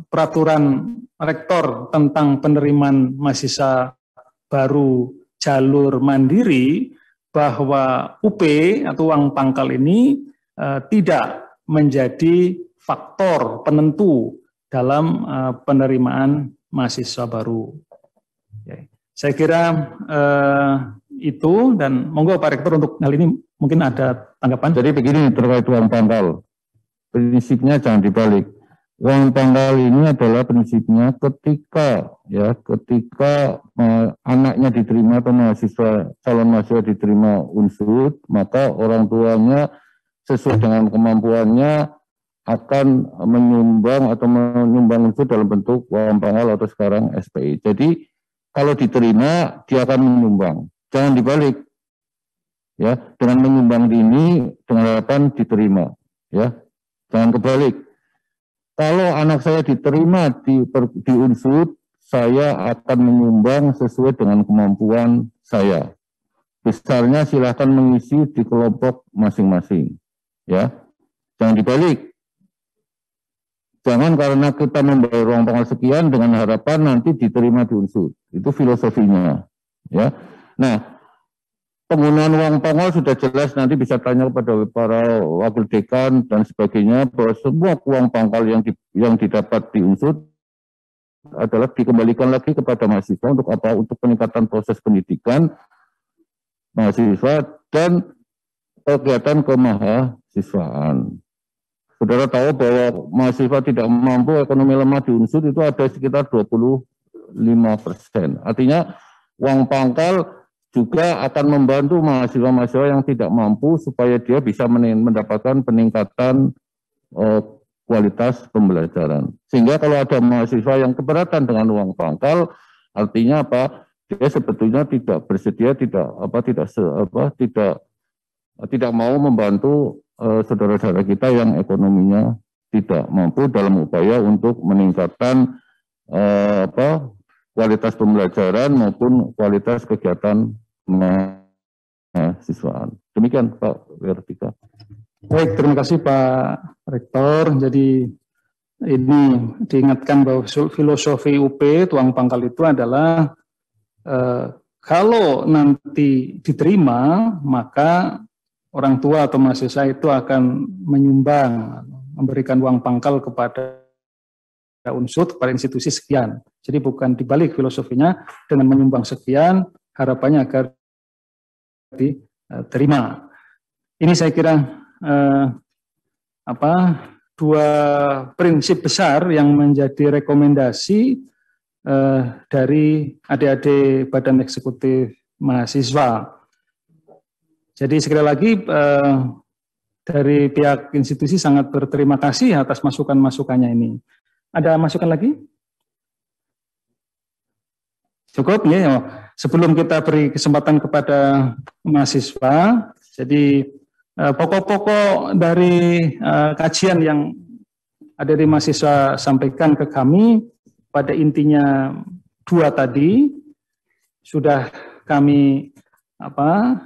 peraturan rektor tentang penerimaan mahasiswa baru jalur mandiri, bahwa UP atau uang pangkal ini tidak menjadi faktor penentu dalam penerimaan mahasiswa baru. Saya kira itu, dan monggo Pak Rektor untuk hal ini mungkin ada tanggapan. Jadi begini terkait uang pangkal, prinsipnya jangan dibalik. Uang pangkal ini adalah prinsipnya ketika anaknya diterima atau calon mahasiswa diterima UNSUD, maka orang tuanya sesuai dengan kemampuannya akan menyumbang UNSUD dalam bentuk uang pangkal atau sekarang SPI. Jadi kalau diterima dia akan menyumbang, jangan dibalik, ya, dengan menyumbang ini dengan harapan diterima, ya, jangan kebalik. Kalau anak saya diterima di UNSUD, saya akan menyumbang sesuai dengan kemampuan saya. Besarnya silahkan mengisi di kelompok masing-masing, ya, jangan dibalik. Jangan karena kita membayar uang pangkal sekian dengan harapan nanti diterima di UNSUD. Itu filosofinya, ya. Nah, penggunaan uang pangkal sudah jelas, nanti bisa tanya kepada para wakil dekan dan sebagainya, bahwa semua uang pangkal yang didapat di UNSUD adalah dikembalikan lagi kepada mahasiswa untuk apa? Untuk peningkatan proses pendidikan mahasiswa dan kegiatan kemahasiswaan. Saudara tahu bahwa mahasiswa tidak mampu, ekonomi lemah di UNSUD itu ada sekitar 25%. Artinya uang pangkal juga akan membantu mahasiswa-mahasiswa yang tidak mampu supaya dia bisa mendapatkan peningkatan kualitas pembelajaran. Sehingga kalau ada mahasiswa yang keberatan dengan uang pangkal, artinya apa? Dia sebetulnya tidak bersedia, tidak mau membantu saudara-saudara kita yang ekonominya tidak mampu dalam upaya untuk meningkatkan kualitas pembelajaran maupun kualitas kegiatan mahasiswaan. Demikian Pak Vertika. Baik, terima kasih Pak Rektor. Jadi ini diingatkan bahwa filosofi UP tuang pangkal itu adalah kalau nanti diterima, maka orang tua atau mahasiswa itu akan menyumbang, memberikan uang pangkal kepada unsur, kepada institusi sekian. Jadi bukan dibalik filosofinya, dengan menyumbang sekian, harapannya agar diterima. Ini saya kira dua prinsip besar yang menjadi rekomendasi dari adik-adik Badan Eksekutif Mahasiswa. Jadi sekali lagi dari pihak institusi sangat berterima kasih atas masukan-masukannya ini. Ada masukan lagi? Cukup ya. Sebelum kita beri kesempatan kepada mahasiswa, jadi pokok-pokok dari kajian yang ada di mahasiswa sampaikan ke kami, pada intinya dua tadi sudah kami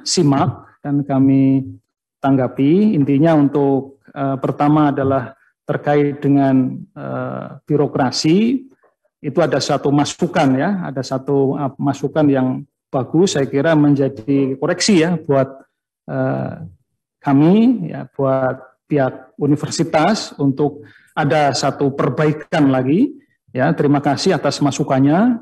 simak dan kami tanggapi. Intinya untuk pertama adalah terkait dengan birokrasi. Itu ada satu masukan ya, ada satu masukan yang bagus, saya kira menjadi koreksi ya buat kami, ya buat pihak universitas untuk ada satu perbaikan lagi. Ya, terima kasih atas masukannya.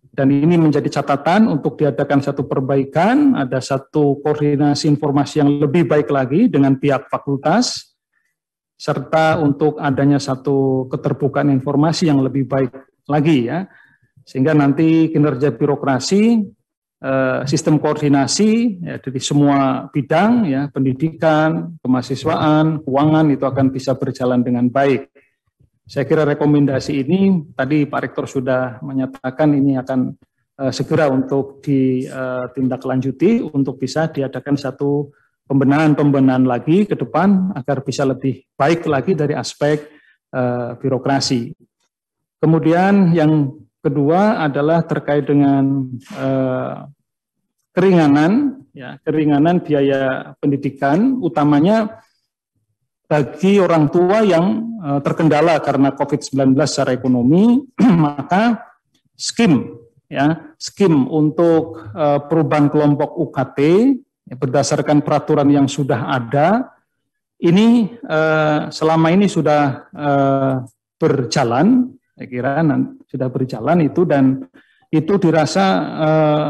Dan ini menjadi catatan untuk diadakan satu perbaikan, ada satu koordinasi informasi yang lebih baik lagi dengan pihak fakultas, serta untuk adanya satu keterbukaan informasi yang lebih baik lagi ya. Sehingga nanti kinerja birokrasi, sistem koordinasi ya, dari semua bidang ya, pendidikan, kemahasiswaan, keuangan itu akan bisa berjalan dengan baik. Saya kira rekomendasi ini tadi Pak Rektor sudah menyatakan ini akan segera untuk ditindaklanjuti untuk bisa diadakan satu pembenahan lagi ke depan agar bisa lebih baik lagi dari aspek birokrasi. Kemudian yang kedua adalah terkait dengan keringanan biaya pendidikan, utamanya bagi orang tua yang terkendala karena COVID-19 secara ekonomi, maka skim untuk perubahan kelompok UKT ya, berdasarkan peraturan yang sudah ada, ini selama ini sudah berjalan, saya kira sudah berjalan itu, dan itu dirasa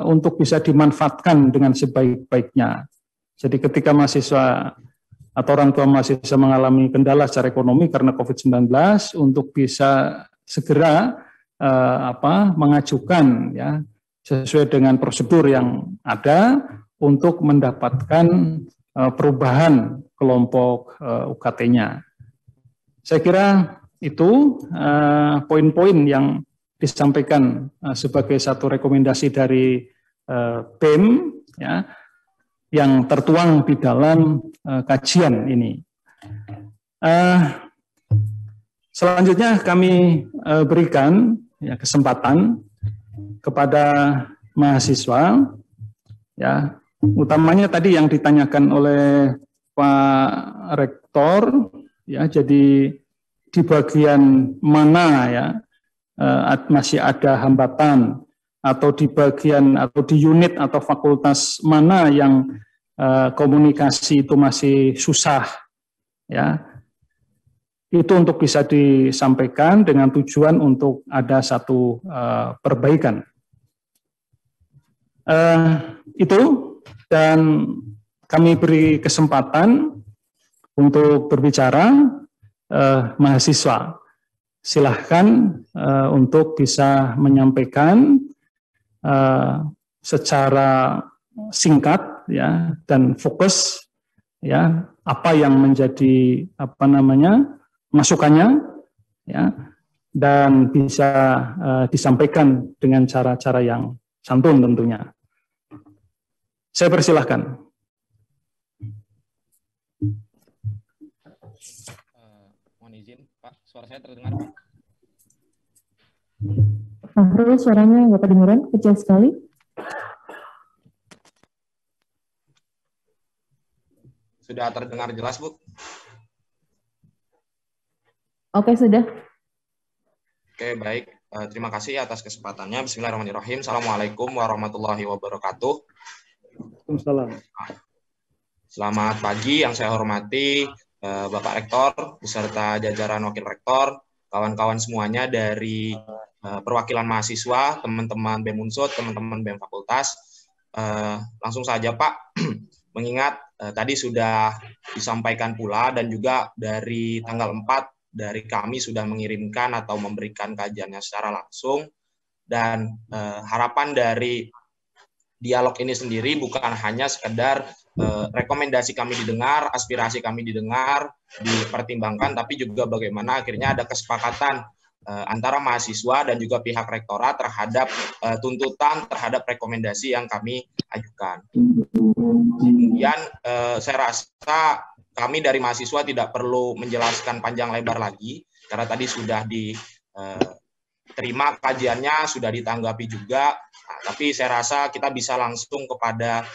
untuk bisa dimanfaatkan dengan sebaik-baiknya. Jadi ketika mahasiswa atau orang tua mahasiswa mengalami kendala secara ekonomi karena COVID-19, untuk bisa segera mengajukan ya sesuai dengan prosedur yang ada untuk mendapatkan perubahan kelompok UKT-nya. Saya kira itu poin-poin yang disampaikan sebagai satu rekomendasi dari BEM ya, yang tertuang di dalam kajian ini. Selanjutnya kami berikan ya, kesempatan kepada mahasiswa, ya, utamanya tadi yang ditanyakan oleh Pak Rektor, ya, jadi di bagian mana ya masih ada hambatan, atau di bagian atau di unit atau fakultas mana yang komunikasi itu masih susah ya, itu untuk bisa disampaikan dengan tujuan untuk ada satu perbaikan. Itu, dan kami beri kesempatan untuk berbicara mahasiswa. Silahkan untuk bisa menyampaikan secara singkat ya dan fokus ya apa yang menjadi masukannya ya, dan bisa disampaikan dengan cara-cara yang santun tentunya. Saya persilahkan. Mohon izin Pak, suara saya terdengar Pak? Fahrul, suaranya nggak kedengeran, kecil sekali. Sudah terdengar jelas, Bu? Oke, sudah. Oke, baik. Terima kasih atas kesempatannya. Bismillahirrahmanirrahim. Assalamualaikum warahmatullahi wabarakatuh. Waalaikumsalam. Selamat pagi yang saya hormati Bapak Rektor beserta jajaran Wakil Rektor, kawan-kawan semuanya dari perwakilan mahasiswa, teman-teman BEM Unsud, teman-teman BEM Fakultas. Langsung saja Pak, mengingat tadi sudah disampaikan pula dan juga dari tanggal 4 dari kami sudah mengirimkan atau memberikan kajiannya secara langsung, dan harapan dari dialog ini sendiri bukan hanya sekedar rekomendasi kami didengar, aspirasi kami didengar, dipertimbangkan, tapi juga bagaimana akhirnya ada kesepakatan antara mahasiswa dan juga pihak rektorat terhadap tuntutan, terhadap rekomendasi yang kami ajukan. Kemudian saya rasa kami dari mahasiswa tidak perlu menjelaskan panjang lebar lagi, karena tadi sudah diterima kajiannya, sudah ditanggapi juga. Nah, tapi saya rasa kita bisa langsung kepada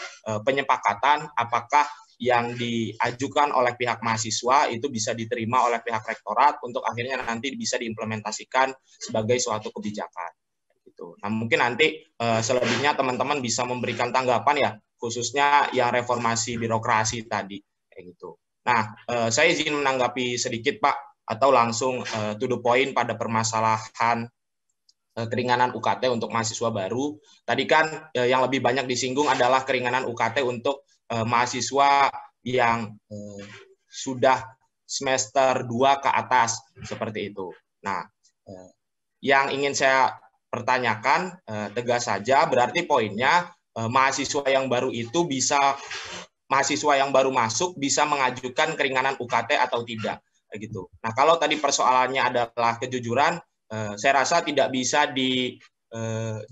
penyepakatan apakah yang diajukan oleh pihak mahasiswa itu bisa diterima oleh pihak rektorat untuk akhirnya nanti bisa diimplementasikan sebagai suatu kebijakan. Gitu. Nah, mungkin nanti selebihnya teman-teman bisa memberikan tanggapan ya, khususnya yang reformasi birokrasi tadi. Kayak gitu. Nah, saya izin menanggapi sedikit Pak, atau langsung to the point pada permasalahan keringanan UKT untuk mahasiswa baru. Tadi kan yang lebih banyak disinggung adalah keringanan UKT untuk mahasiswa yang sudah semester 2 ke atas, seperti itu. Nah, yang ingin saya pertanyakan tegas saja, berarti poinnya mahasiswa yang baru itu bisa, mahasiswa yang baru masuk bisa mengajukan keringanan UKT atau tidak, gitu. Nah, kalau tadi persoalannya adalah kejujuran, saya rasa tidak bisa di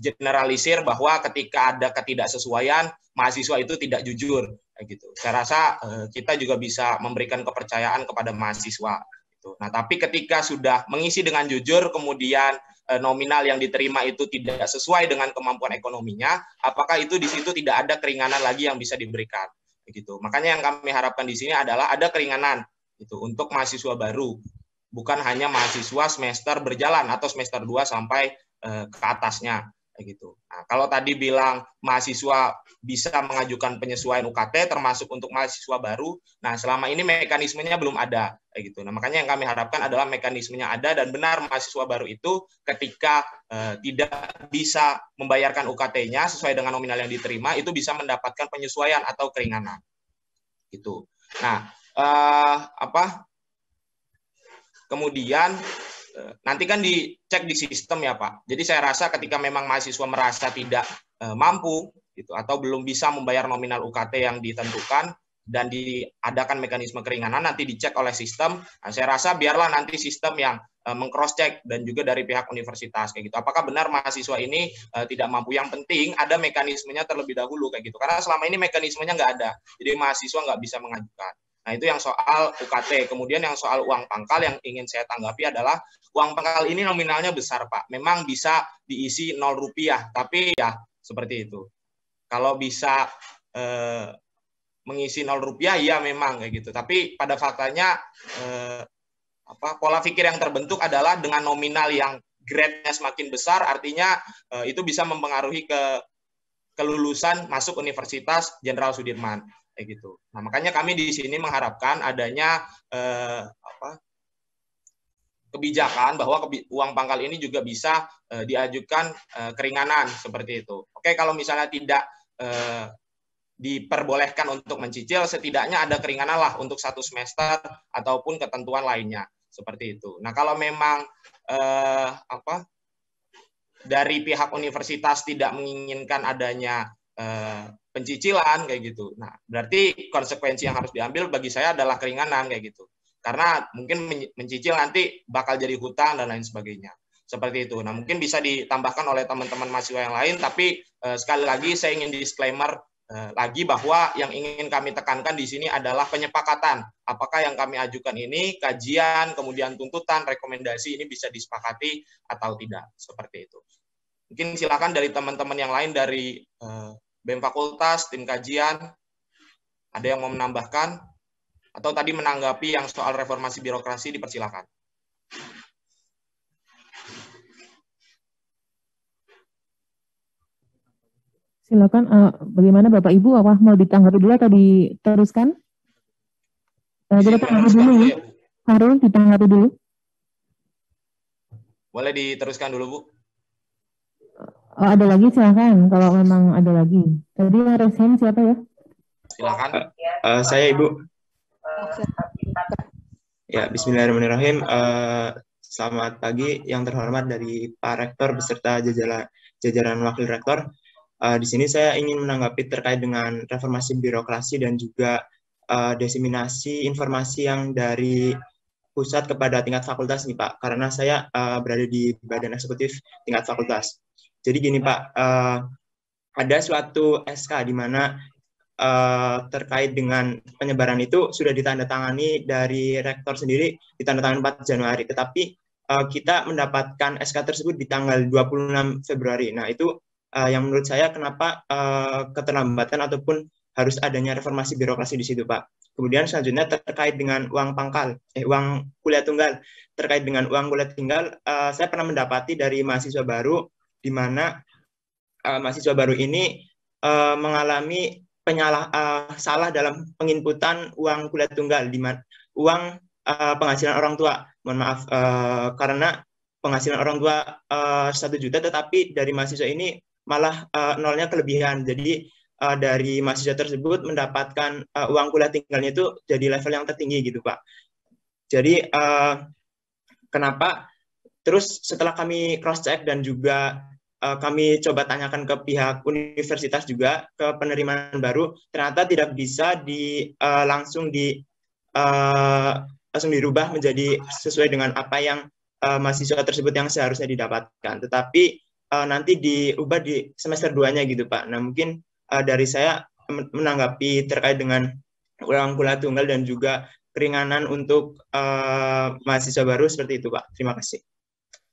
generalisir bahwa ketika ada ketidaksesuaian mahasiswa itu tidak jujur, gitu. Saya rasa kita juga bisa memberikan kepercayaan kepada mahasiswa. Gitu. Nah, tapi ketika sudah mengisi dengan jujur, kemudian nominal yang diterima itu tidak sesuai dengan kemampuan ekonominya, apakah itu di situ tidak ada keringanan lagi yang bisa diberikan? Gitu. Makanya yang kami harapkan di sini adalah ada keringanan gitu untuk mahasiswa baru, bukan hanya mahasiswa semester berjalan atau semester 2 sampai ke atasnya gitu. Nah, kalau tadi bilang mahasiswa bisa mengajukan penyesuaian UKT termasuk untuk mahasiswa baru, nah selama ini mekanismenya belum ada gitu. Nah, makanya yang kami harapkan adalah mekanismenya ada dan benar mahasiswa baru itu ketika tidak bisa membayarkan UKT-nya sesuai dengan nominal yang diterima itu bisa mendapatkan penyesuaian atau keringanan. Gitu. Nah, kemudian nanti kan dicek di sistem ya Pak. Jadi saya rasa ketika memang mahasiswa merasa tidak mampu gitu atau belum bisa membayar nominal UKT yang ditentukan dan diadakan mekanisme keringanan, nanti dicek oleh sistem. Nah, saya rasa biarlah nanti sistem yang meng-cross check dan juga dari pihak universitas kayak gitu. Apakah benar mahasiswa ini tidak mampu? Yang penting ada mekanismenya terlebih dahulu kayak gitu. Karena selama ini mekanismenya nggak ada. Jadi mahasiswa nggak bisa mengajukan. Nah, itu yang soal UKT. Kemudian yang soal uang pangkal yang ingin saya tanggapi adalah uang pangkal ini nominalnya besar, Pak. Memang bisa diisi 0 rupiah, tapi ya seperti itu. Kalau bisa mengisi 0 rupiah, ya memang kayak gitu. Tapi pada faktanya pola pikir yang terbentuk adalah dengan nominal yang grade-nya semakin besar, artinya itu bisa mempengaruhi kelulusan masuk Universitas Jenderal Sudirman. Kayak gitu. Nah, makanya kami di sini mengharapkan adanya kebijakan bahwa uang pangkal ini juga bisa diajukan keringanan seperti itu. Oke, kalau misalnya tidak diperbolehkan untuk mencicil, setidaknya ada keringanan lah untuk 1 semester ataupun ketentuan lainnya seperti itu. Nah, kalau memang dari pihak universitas tidak menginginkan adanya pencicilan kayak gitu. Nah, berarti konsekuensi yang harus diambil bagi saya adalah keringanan kayak gitu. Karena mungkin mencicil nanti bakal jadi hutang dan lain sebagainya. Seperti itu. Nah, mungkin bisa ditambahkan oleh teman-teman mahasiswa yang lain, tapi sekali lagi saya ingin disclaimer lagi bahwa yang ingin kami tekankan di sini adalah penyepakatan. Apakah yang kami ajukan ini, kajian, kemudian tuntutan, rekomendasi ini bisa disepakati atau tidak. Seperti itu. Mungkin silakan dari teman-teman yang lain dari BEM Fakultas, tim kajian, ada yang mau menambahkan? Atau tadi menanggapi yang soal reformasi birokrasi, dipersilakan. Silakan, bagaimana Bapak Ibu, apa mau ditanggapi dulu atau diteruskan? Kita tanggapi dulu ya. Harun, ditanggapi dulu. Boleh diteruskan dulu, Bu. Oh, ada lagi silakan kalau memang ada lagi. Tadi yang resen siapa ya? Silakan. Saya Ibu. Ya, Bismillahirrahmanirrahim. Selamat pagi yang terhormat dari Pak Rektor beserta jajaran Wakil Rektor. Di sini saya ingin menanggapi terkait dengan reformasi birokrasi dan juga diseminasi informasi yang dari pusat kepada tingkat fakultas nih Pak, karena saya berada di badan eksekutif tingkat fakultas. Jadi gini Pak, ada suatu SK di mana terkait dengan penyebaran itu sudah ditandatangani dari rektor sendiri, ditandatangani 4 Januari, tetapi kita mendapatkan SK tersebut di tanggal 26 Februari. Nah itu yang menurut saya kenapa keterlambatan ataupun harus adanya reformasi birokrasi di situ Pak. Kemudian selanjutnya terkait dengan uang kuliah tunggal. Terkait dengan uang kuliah tunggal, saya pernah mendapati dari mahasiswa baru, di mana mahasiswa baru ini mengalami salah dalam penginputan uang kuliah tunggal, di mana uang penghasilan orang tua. Mohon maaf, karena penghasilan orang tua 1 juta, tetapi dari mahasiswa ini malah nolnya kelebihan. Jadi dari mahasiswa tersebut mendapatkan uang kuliah tinggalnya itu jadi level yang tertinggi gitu Pak. Jadi kenapa? Terus setelah kami cross check dan juga kami coba tanyakan ke pihak universitas juga, ke penerimaan baru, ternyata tidak bisa langsung dirubah menjadi sesuai dengan apa yang mahasiswa tersebut yang seharusnya didapatkan. Tetapi nanti diubah di semester 2-nya gitu Pak. Nah mungkin dari saya menanggapi terkait dengan uang kuliah tunggal dan juga keringanan untuk mahasiswa baru seperti itu Pak. Terima kasih.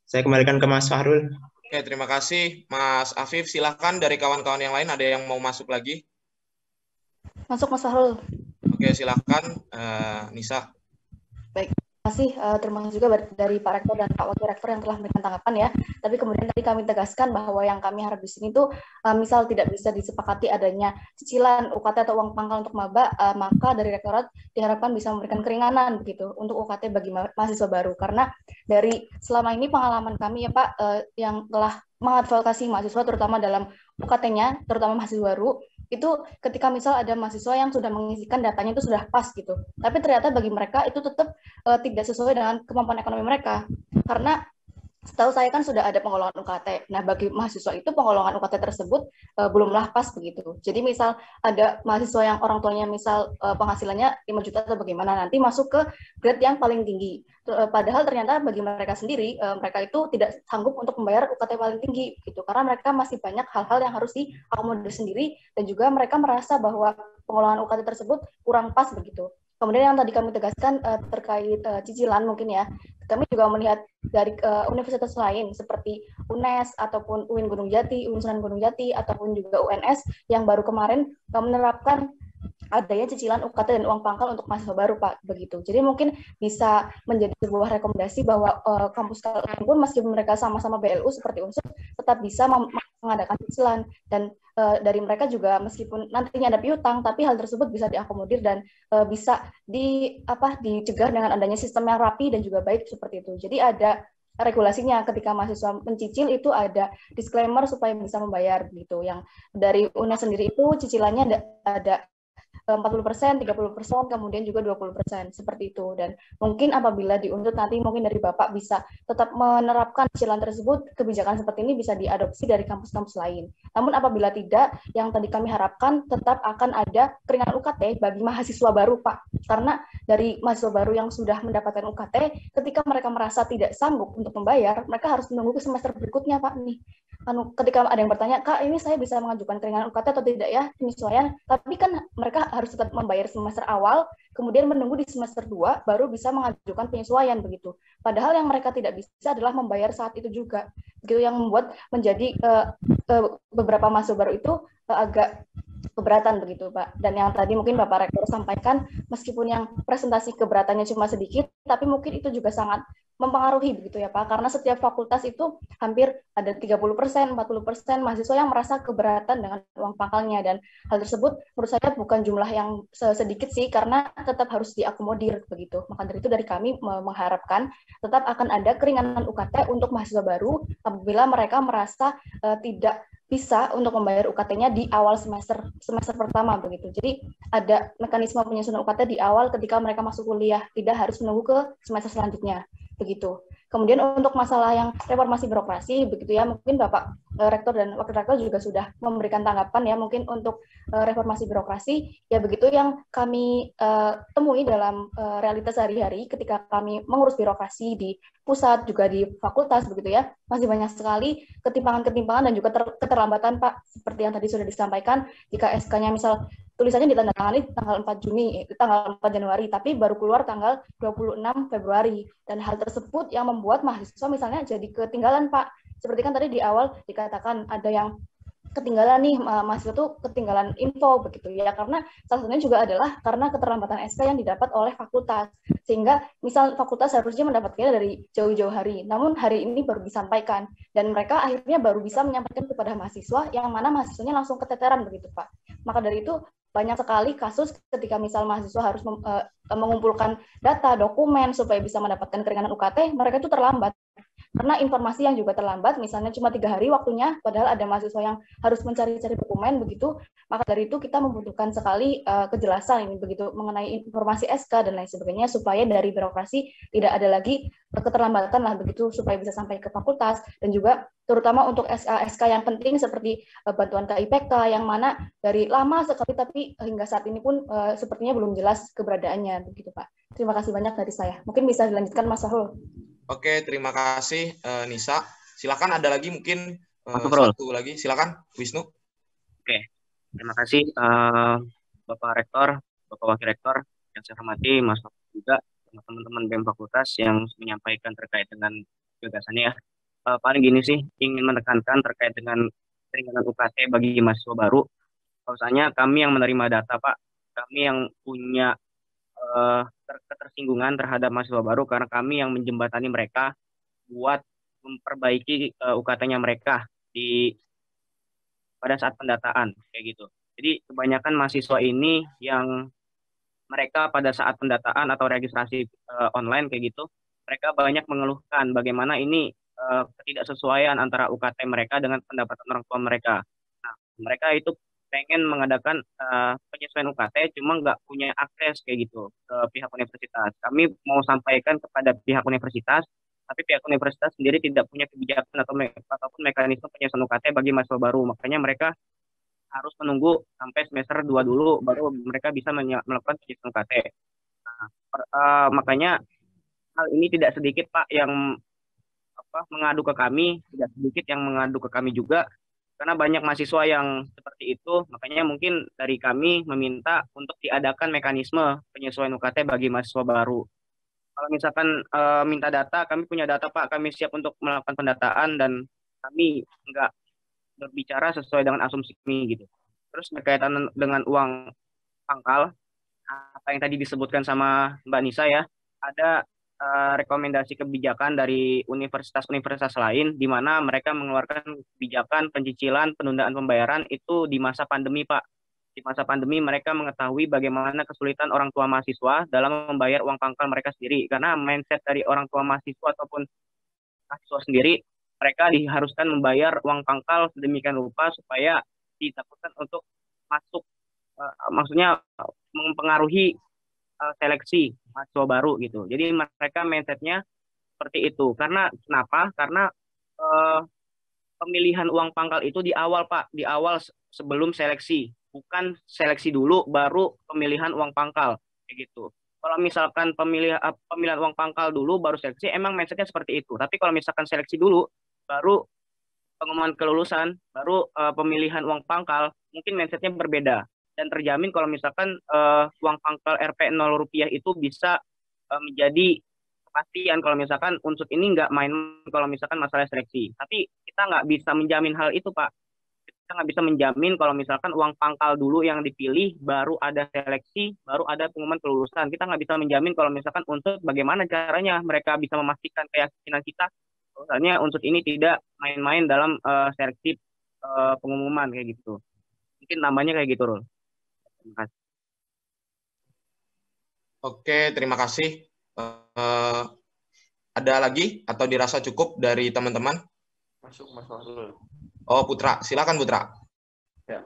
Saya kembalikan ke Mas Fahrul. Oke, terima kasih Mas Afif. Silahkan dari kawan-kawan yang lain, ada yang mau masuk lagi? Masuk Mas Fahrul. Oke, silahkan Nisa. Baik, terima kasih. Terima kasih juga dari Pak Rektor dan Pak Wakil Rektor yang telah memberikan tanggapan ya. Tapi kemudian tadi kami tegaskan bahwa yang kami harap di sini tuh misal tidak bisa disepakati adanya cicilan UKT atau uang pangkal untuk maba, maka dari Rektorat diharapkan bisa memberikan keringanan begitu untuk UKT bagi mahasiswa baru. Karena dari selama ini pengalaman kami ya Pak, yang telah mengadvokasi mahasiswa terutama dalam UKT-nya, terutama mahasiswa baru, itu ketika misal ada mahasiswa yang sudah mengisikan datanya itu sudah pas gitu, tapi ternyata bagi mereka itu tetap tidak sesuai dengan kemampuan ekonomi mereka. Karena setahu saya kan sudah ada penggolongan UKT. Nah, bagi mahasiswa itu penggolongan UKT tersebut belumlah pas begitu. Jadi misal ada mahasiswa yang orang tuanya misal penghasilannya 5 juta atau bagaimana, nanti masuk ke grade yang paling tinggi. Padahal ternyata bagi mereka sendiri, mereka itu tidak sanggup untuk membayar UKT paling tinggi gitu. Karena mereka masih banyak hal-hal yang harus diakomodir sendiri, dan juga mereka merasa bahwa pengelolaan UKT tersebut kurang pas begitu. Kemudian yang tadi kami tegaskan terkait cicilan mungkin ya, kami juga melihat dari universitas lain seperti UNES ataupun UIN Gunung Jati, UIN Sunan Gunung Jati, ataupun juga UNS yang baru kemarin menerapkan adanya cicilan UKT dan uang pangkal untuk mahasiswa baru Pak, begitu. Jadi mungkin bisa menjadi sebuah rekomendasi bahwa kampus kalian pun meskipun mereka sama-sama BLU seperti UNSUR tetap bisa mengadakan cicilan, dan dari mereka juga meskipun nantinya ada piutang, tapi hal tersebut bisa diakomodir dan bisa dicegah dengan adanya sistem yang rapi dan juga baik seperti itu. Jadi ada regulasinya ketika mahasiswa mencicil itu ada disclaimer supaya bisa membayar gitu. Yang dari UNES sendiri itu cicilannya ada 40%, 30%, kemudian juga 20%, seperti itu. Dan mungkin apabila diuntut nanti mungkin dari Bapak bisa tetap menerapkan cicilan tersebut, kebijakan seperti ini bisa diadopsi dari kampus-kampus lain. Namun apabila tidak, yang tadi kami harapkan tetap akan ada keringanan UKT bagi mahasiswa baru Pak. Karena dari mahasiswa baru yang sudah mendapatkan UKT, ketika mereka merasa tidak sanggup untuk membayar, mereka harus menunggu ke semester berikutnya Pak nih. Ketika ada yang bertanya, Kak, ini saya bisa mengajukan keringanan UKT atau tidak ya, penyesuaian, tapi kan mereka harus tetap membayar semester awal, kemudian menunggu di semester 2, baru bisa mengajukan penyesuaian begitu. Padahal yang mereka tidak bisa adalah membayar saat itu juga. Begitu yang membuat menjadi beberapa mahasiswa baru itu agak keberatan begitu Pak. Dan yang tadi mungkin Bapak Rektor sampaikan, meskipun yang presentasi keberatannya cuma sedikit, tapi mungkin itu juga sangat mempengaruhi begitu ya Pak, karena setiap fakultas itu hampir ada 30%, 40% mahasiswa yang merasa keberatan dengan uang pangkalnya, dan hal tersebut menurut saya bukan jumlah yang sedikit sih, karena tetap harus diakomodir begitu. Maka dari itu dari kami mengharapkan tetap akan ada keringanan UKT untuk mahasiswa baru apabila mereka merasa tidak bisa untuk membayar UKT-nya di awal semester pertama begitu. Jadi ada mekanisme penyusunan UKT di awal ketika mereka masuk kuliah, tidak harus menunggu ke semester selanjutnya begitu. Kemudian untuk masalah yang reformasi birokrasi begitu ya, mungkin Bapak Rektor dan Wakil Rektor juga sudah memberikan tanggapan ya, mungkin untuk reformasi birokrasi ya, begitu yang kami temui dalam realitas sehari-hari ketika kami mengurus birokrasi di pusat juga di fakultas begitu ya, masih banyak sekali ketimpangan-ketimpangan dan juga keterlambatan Pak, seperti yang tadi sudah disampaikan, jika SK-nya misal tulisannya ditandatangani tanggal 4 Juni, tanggal 4 Januari, tapi baru keluar tanggal 26 Februari. Dan hal tersebut yang membuat mahasiswa misalnya jadi ketinggalan, Pak. Seperti kan tadi di awal dikatakan ada yang ketinggalan nih, mahasiswa tuh ketinggalan info begitu ya, karena salah satunya juga adalah karena keterlambatan SK yang didapat oleh fakultas, sehingga misal fakultas harusnya mendapatkannya dari jauh-jauh hari, namun hari ini baru disampaikan, dan mereka akhirnya baru bisa menyampaikan kepada mahasiswa, yang mana mahasiswanya langsung keteteran begitu Pak. Maka dari itu banyak sekali kasus ketika misal mahasiswa harus mengumpulkan data, dokumen supaya bisa mendapatkan keringanan UKT, mereka itu terlambat. Karena informasi yang juga terlambat, misalnya cuma 3 hari waktunya, padahal ada mahasiswa yang harus mencari-cari dokumen begitu. Maka dari itu kita membutuhkan sekali kejelasan ini begitu mengenai informasi SK dan lain sebagainya, supaya dari birokrasi tidak ada lagi keterlambatan lah begitu, supaya bisa sampai ke fakultas, dan juga terutama untuk SK yang penting seperti bantuan KIPK yang mana dari lama sekali tapi hingga saat ini pun sepertinya belum jelas keberadaannya begitu Pak. Terima kasih banyak dari saya. Mungkin bisa dilanjutkan Mas Sahrul. Oke, terima kasih Nisa. Silakan ada lagi mungkin satu lagi. Silakan Wisnu. Oke, terima kasih Bapak Rektor, Bapak Wakil Rektor yang saya hormati, Mas juga teman-teman BEM Fakultas yang menyampaikan terkait dengan gagasannya. Paling gini sih, ingin menekankan terkait dengan keringanan UKT bagi mahasiswa baru. Bahwasanya kami yang menerima data Pak, kami yang punya ketersinggungan terhadap mahasiswa baru karena kami yang menjembatani mereka buat memperbaiki UKT-nya mereka pada saat pendataan kayak gitu. Jadi kebanyakan mahasiswa ini yang mereka pada saat pendataan atau registrasi online kayak gitu, mereka banyak mengeluhkan bagaimana ini ketidaksesuaian antara UKT mereka dengan pendapatan orang tua mereka. Nah, mereka itu pengen mengadakan penyesuaian UKT, cuma nggak punya akses kayak gitu ke pihak universitas. Kami mau sampaikan kepada pihak universitas, tapi pihak universitas sendiri tidak punya kebijakan ataupun mekanisme penyesuaian UKT bagi mahasiswa baru. Makanya mereka harus menunggu sampai semester 2 dulu, baru mereka bisa melakukan penyesuaian UKT. Nah, makanya hal ini tidak sedikit Pak yang mengadu ke kami, tidak sedikit yang mengadu ke kami juga, karena banyak mahasiswa yang seperti itu. Makanya mungkin dari kami meminta untuk diadakan mekanisme penyesuaian UKT bagi mahasiswa baru. Kalau misalkan minta data, kami punya data Pak, kami siap untuk melakukan pendataan dan kami nggak berbicara sesuai dengan asumsi kami gitu. Terus berkaitan dengan uang pangkal, apa yang tadi disebutkan sama Mbak Nisa ya, ada rekomendasi kebijakan dari universitas-universitas lain di mana mereka mengeluarkan kebijakan pencicilan penundaan pembayaran itu di masa pandemi Pak. Di masa pandemi mereka mengetahui bagaimana kesulitan orang tua mahasiswa dalam membayar uang pangkal mereka sendiri, karena mindset dari orang tua mahasiswa ataupun mahasiswa sendiri, mereka diharuskan membayar uang pangkal sedemikian rupa supaya ditakutkan untuk masuk, maksudnya mempengaruhi seleksi mahasiswa baru gitu. Jadi mereka mindsetnya seperti itu. Karena kenapa? Karena pemilihan uang pangkal itu di awal Pak, di awal sebelum seleksi, bukan seleksi dulu baru pemilihan uang pangkal kayak gitu. Kalau misalkan pemilihan uang pangkal dulu baru seleksi, emang mindsetnya seperti itu. Tapi kalau misalkan seleksi dulu baru pengumuman kelulusan, baru pemilihan uang pangkal, mungkin mindsetnya berbeda. Dan terjamin kalau misalkan uang pangkal Rp 0 itu bisa menjadi kepastian kalau misalkan unsur ini nggak main kalau misalkan masalah seleksi. Tapi kita nggak bisa menjamin hal itu Pak. kita nggak bisa menjamin kalau misalkan uang pangkal dulu yang dipilih, baru ada seleksi, baru ada pengumuman kelulusan. Kita nggak bisa menjamin kalau misalkan unsur bagaimana caranya mereka bisa memastikan keyakinan kita, misalnya unsur ini tidak main-main dalam seleksi pengumuman kayak gitu. Mungkin tambahnya kayak gitu, Rul. Terima kasih. Oke, terima kasih. Ada lagi atau dirasa cukup dari teman-teman? Masuk, Mas Fahrul. Oh, Putra. Silakan, Putra. Ya,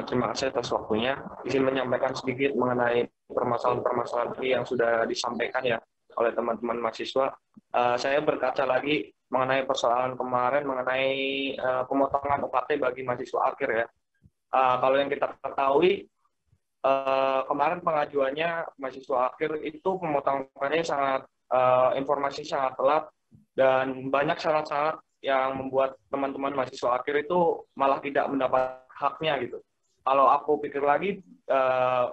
terima kasih atas waktunya. Izin menyampaikan sedikit mengenai permasalahan-permasalahan yang sudah disampaikan ya oleh teman-teman mahasiswa. Saya berkaca lagi mengenai persoalan kemarin mengenai pemotongan UKT bagi mahasiswa akhir ya. Kalau yang kita ketahui kemarin pengajuannya mahasiswa akhir itu pemotongannya sangat informasi sangat telat dan banyak syarat-syarat yang membuat teman-teman mahasiswa akhir itu malah tidak mendapat haknya gitu. Kalau aku pikir lagi,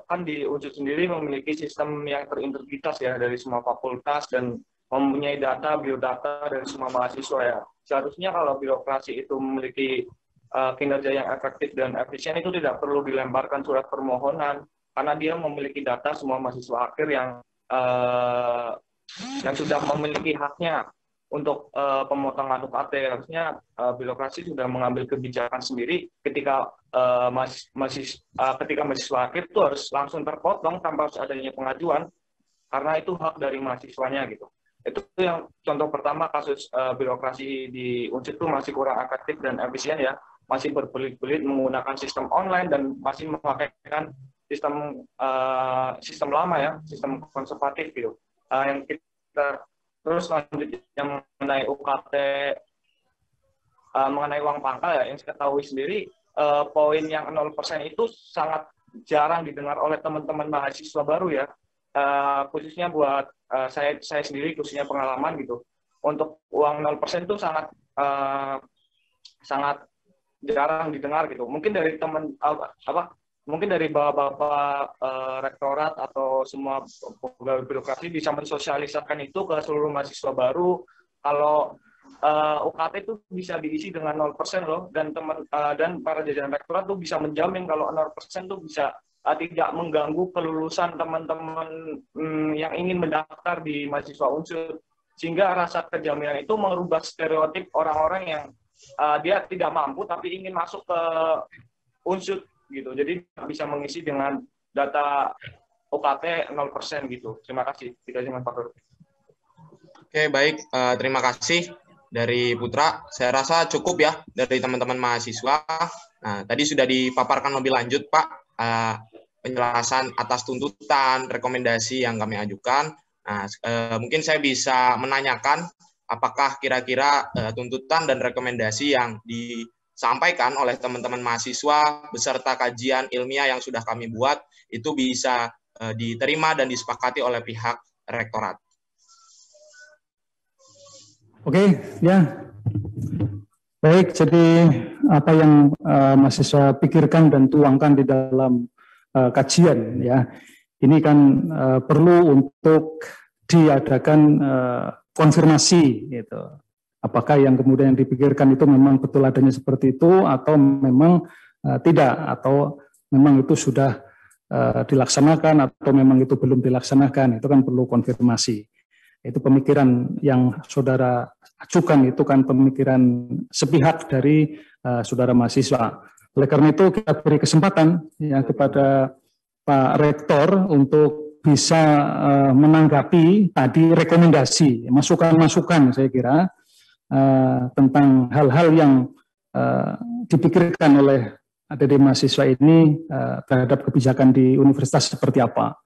kan di Unsur sendiri memiliki sistem yang terintegritas ya dari semua fakultas dan mempunyai data, biodata dari semua mahasiswa ya. Seharusnya kalau birokrasi itu memiliki kinerja yang efektif dan efisien itu tidak perlu dilemparkan surat permohonan karena dia memiliki data semua mahasiswa akhir yang sudah memiliki haknya untuk pemotongan UKT. Harusnya birokrasi sudah mengambil kebijakan sendiri ketika mahasiswa akhir itu harus langsung terpotong tanpa harus adanya pengajuan karena itu hak dari mahasiswanya gitu. Itu yang contoh pertama kasus birokrasi di Unsur itu masih kurang efektif dan efisien ya, masih berbelit-belit menggunakan sistem online dan masih memakaikan sistem lama ya, sistem konservatif gitu. Yang kita terus selanjutnya mengenai UKT, mengenai uang pangkal ya, yang saya ketahui sendiri, poin yang 0% itu sangat jarang didengar oleh teman-teman mahasiswa baru ya, khususnya buat saya sendiri, khususnya pengalaman gitu. Untuk uang 0% itu sangat jarang didengar gitu. Mungkin dari mungkin dari bapak-bapak rektorat atau semua pegawai birokrasi bisa mensosialisasikan itu ke seluruh mahasiswa baru kalau UKT itu bisa diisi dengan 0% loh, dan para jajaran rektorat tuh bisa menjamin kalau 0% tuh bisa tidak mengganggu kelulusan teman-teman yang ingin mendaftar di mahasiswa Unsur, sehingga rasa kejaminan itu merubah stereotip orang-orang yang dia tidak mampu tapi ingin masuk ke Unsur gitu. Jadi bisa mengisi dengan data UKT 0% gitu. Terima kasih. Tidak cuma Pak. Oke, baik. Terima kasih dari Putra. Saya rasa cukup ya dari teman-teman mahasiswa. Nah, tadi sudah dipaparkan lebih lanjut, Pak, penjelasan atas tuntutan, rekomendasi yang kami ajukan. Nah, mungkin saya bisa menanyakan apakah kira-kira tuntutan dan rekomendasi yang disampaikan oleh teman-teman mahasiswa beserta kajian ilmiah yang sudah kami buat itu bisa diterima dan disepakati oleh pihak rektorat. Oke, ya. Baik, jadi apa yang mahasiswa pikirkan dan tuangkan di dalam kajian ya, ini kan perlu untuk diadakan konfirmasi gitu. Apakah yang kemudian dipikirkan itu memang betul adanya seperti itu atau memang tidak, atau memang itu sudah dilaksanakan atau memang itu belum dilaksanakan, itu kan perlu konfirmasi. Itu pemikiran yang saudara ajukan itu kan pemikiran sepihak dari saudara mahasiswa. Oleh karena itu kita beri kesempatan ya kepada Pak Rektor untuk bisa menanggapi tadi rekomendasi, masukan-masukan saya kira tentang hal-hal yang dipikirkan oleh adik-adik mahasiswa ini terhadap kebijakan di universitas seperti apa.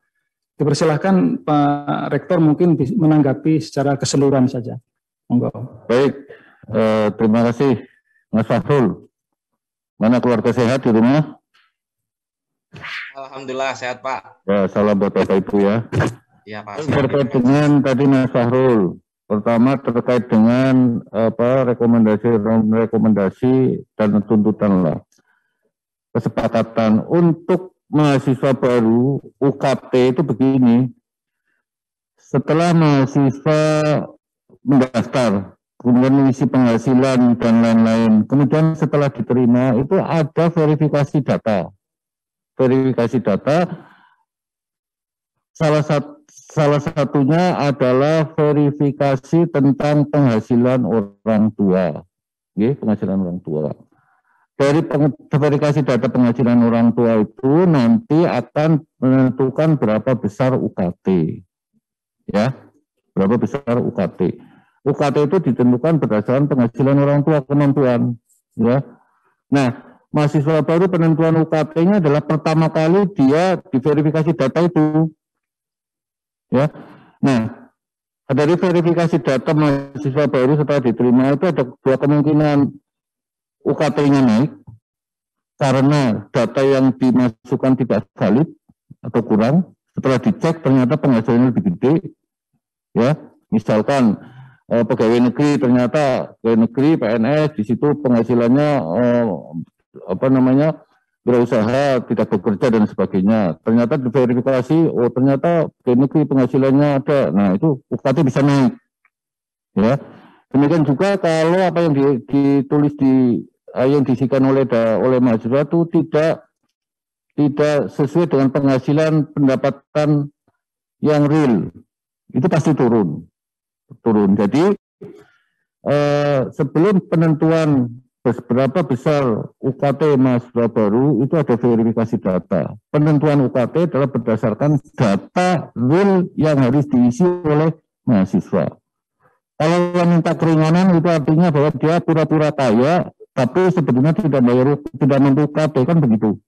Dipersilahkan Pak Rektor mungkin menanggapi secara keseluruhan saja. Monggo. Baik, terima kasih Mas Fahrul. Mana keluarga sehat di rumah? Alhamdulillah sehat Pak. Ya, salam buat Bapak Ibu ya. Iya Pak. Terkait dengan tadi Mas Fahrul, pertama terkait dengan rekomendasi dan tuntutan lah. Kesepakatan untuk mahasiswa baru UKT itu begini. Setelah mahasiswa mendaftar kemudian mengisi penghasilan dan lain-lain. Kemudian setelah diterima itu ada verifikasi data. Verifikasi data salah satunya adalah verifikasi tentang penghasilan orang tua. Penghasilan orang tua. Dari verifikasi data penghasilan orang tua itu nanti akan menentukan berapa besar UKT. Ya, berapa besar UKT. UKT itu ditentukan berdasarkan penghasilan orang tua, kemampuan. Ya. Nah, mahasiswa baru penentuan UKT-nya adalah pertama kali dia diverifikasi data itu. Ya. Nah, dari verifikasi data mahasiswa baru setelah diterima itu ada dua kemungkinan. UKT-nya naik karena data yang dimasukkan tidak valid atau kurang. Setelah dicek ternyata penghasilannya lebih gede. Ya, misalkan pegawai negeri ternyata pegawai negeri PNS di situ penghasilannya berusaha tidak bekerja dan sebagainya. Ternyata diverifikasi, ternyata pegawai negeri penghasilannya ada. Nah, itu UKT bisa naik. Ya. Demikian juga kalau apa yang ditulis yang diisikan oleh mahasiswa itu tidak sesuai dengan penghasilan pendapatan yang real, itu pasti turun. Jadi sebelum penentuan berapa besar UKT mahasiswa baru itu ada verifikasi data. Penentuan UKT adalah berdasarkan data real yang harus diisi oleh mahasiswa. Kalau minta keringanan itu artinya bahwa dia pura-pura kaya, tapi sebetulnya tidak mampu UKT, kan begitu.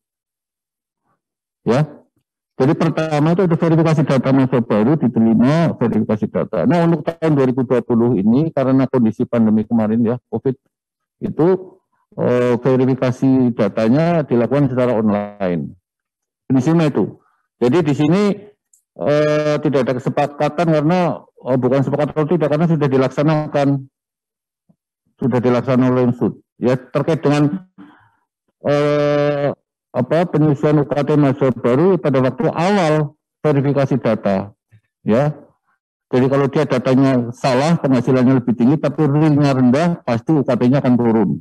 Ya. Jadi pertama itu ada verifikasi data mahasiswa baru, diterima verifikasi data. Nah, untuk tahun 2020 ini karena kondisi pandemi kemarin ya, COVID, itu verifikasi datanya dilakukan secara online. Di sini itu. Jadi di sini tidak ada kesepakatan karena bukan sepakat atau tidak, karena sudah dilaksanakan oleh unsur. Ya, terkait dengan penyusuan UKT mahasiswa baru pada waktu awal verifikasi data. Ya, jadi kalau dia datanya salah, penghasilannya lebih tinggi, tapi realnya rendah, pasti UKT-nya akan turun.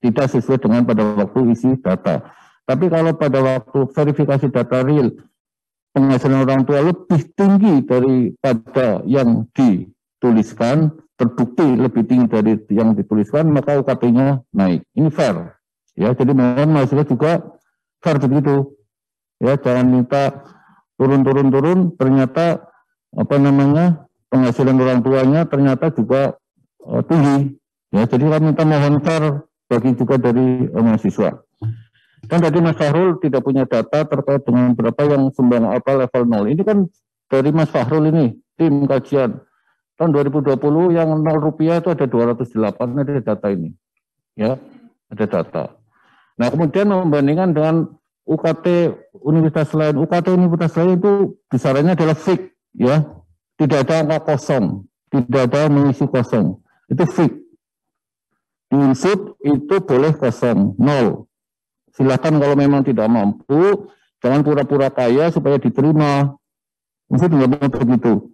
Tidak sesuai dengan pada waktu isi data. Tapi kalau pada waktu verifikasi data real, penghasilan orang tua lebih tinggi daripada yang dituliskan, terbukti lebih tinggi dari yang dituliskan, maka UKT-nya naik. Ini fair. Ya, jadi mohon mahasiswa juga fair begitu. Ya, jangan minta turun, ternyata penghasilan orang tuanya ternyata juga tinggi. Ya, jadi kami minta mohon fair bagi juga dari mahasiswa. Kan tadi Mas Fahrul tidak punya data terkait dengan berapa yang sumbang level 0. Ini kan dari Mas Fahrul ini, tim kajian. Tahun 2020 yang 0 rupiah itu ada 208, ada data ini. Ya, ada data. Nah, kemudian membandingkan dengan UKT universitas lain. UKT universitas lain itu besarannya adalah fix, ya. Tidak ada angka kosong, tidak ada mengisi kosong. Itu fix. Di Unsud itu boleh kosong, 0. Silakan kalau memang tidak mampu, jangan pura-pura kaya supaya diterima. Unsud tidak mau begitu.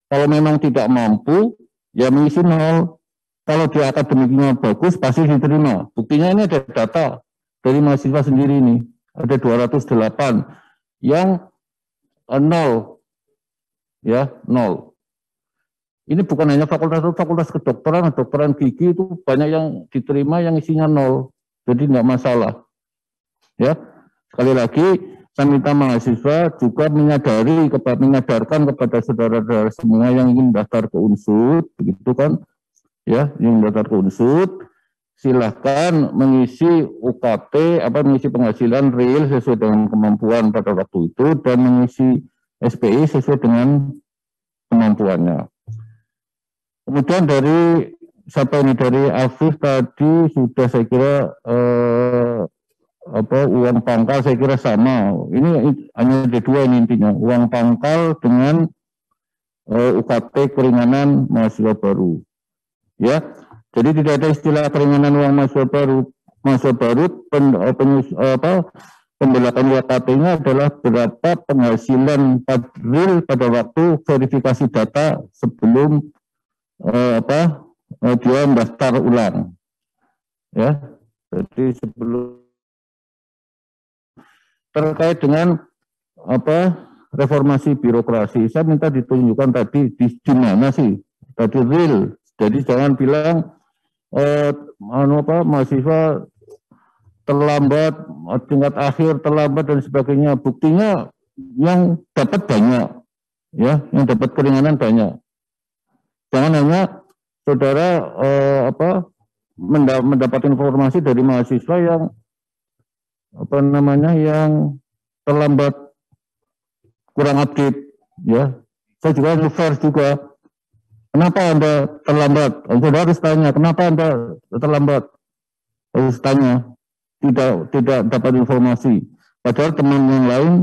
Kalau memang tidak mampu, ya mengisi 0. Kalau dia akademiknya bagus, pasti diterima. Buktinya ini ada data dari mahasiswa sendiri ini. Ada 208 yang 0. Ya, 0. Ini bukan hanya fakultas kedokteran gigi itu banyak yang diterima yang isinya 0. Jadi tidak masalah. Ya, sekali lagi saya minta mahasiswa juga menyadarkan kepada saudara-saudara semua yang ingin daftar ke Unsud, begitu kan? Ya, yang daftar ke Unsud, silahkan mengisi UKT, mengisi penghasilan real sesuai dengan kemampuan pada waktu itu dan mengisi SPI sesuai dengan kemampuannya. Kemudian dari Afif tadi sudah saya kira uang pangkal saya kira sama. Ini hanya ada dua ini intinya, uang pangkal dengan UKT keringanan mahasiswa baru. Ya, jadi tidak ada istilah keringanan uang mahasiswa baru. Mahasiswa baru pembelakan UKT-nya adalah berapa penghasilan real pada waktu verifikasi data sebelum dia mendaftar ulang. Ya, jadi sebelum terkait dengan reformasi birokrasi, saya minta ditunjukkan tadi di mana sih tadi real. Jadi jangan bilang mahasiswa terlambat, tingkat akhir terlambat dan sebagainya. Buktinya yang dapat banyak, ya, yang dapat keringanan banyak. Jangan hanya saudara mendapat informasi dari mahasiswa yang yang terlambat, kurang update, ya. Saya juga fair juga. Kenapa Anda terlambat? Anda harus tanya, kenapa Anda terlambat? Harus tanya. Tidak dapat informasi. Padahal teman yang lain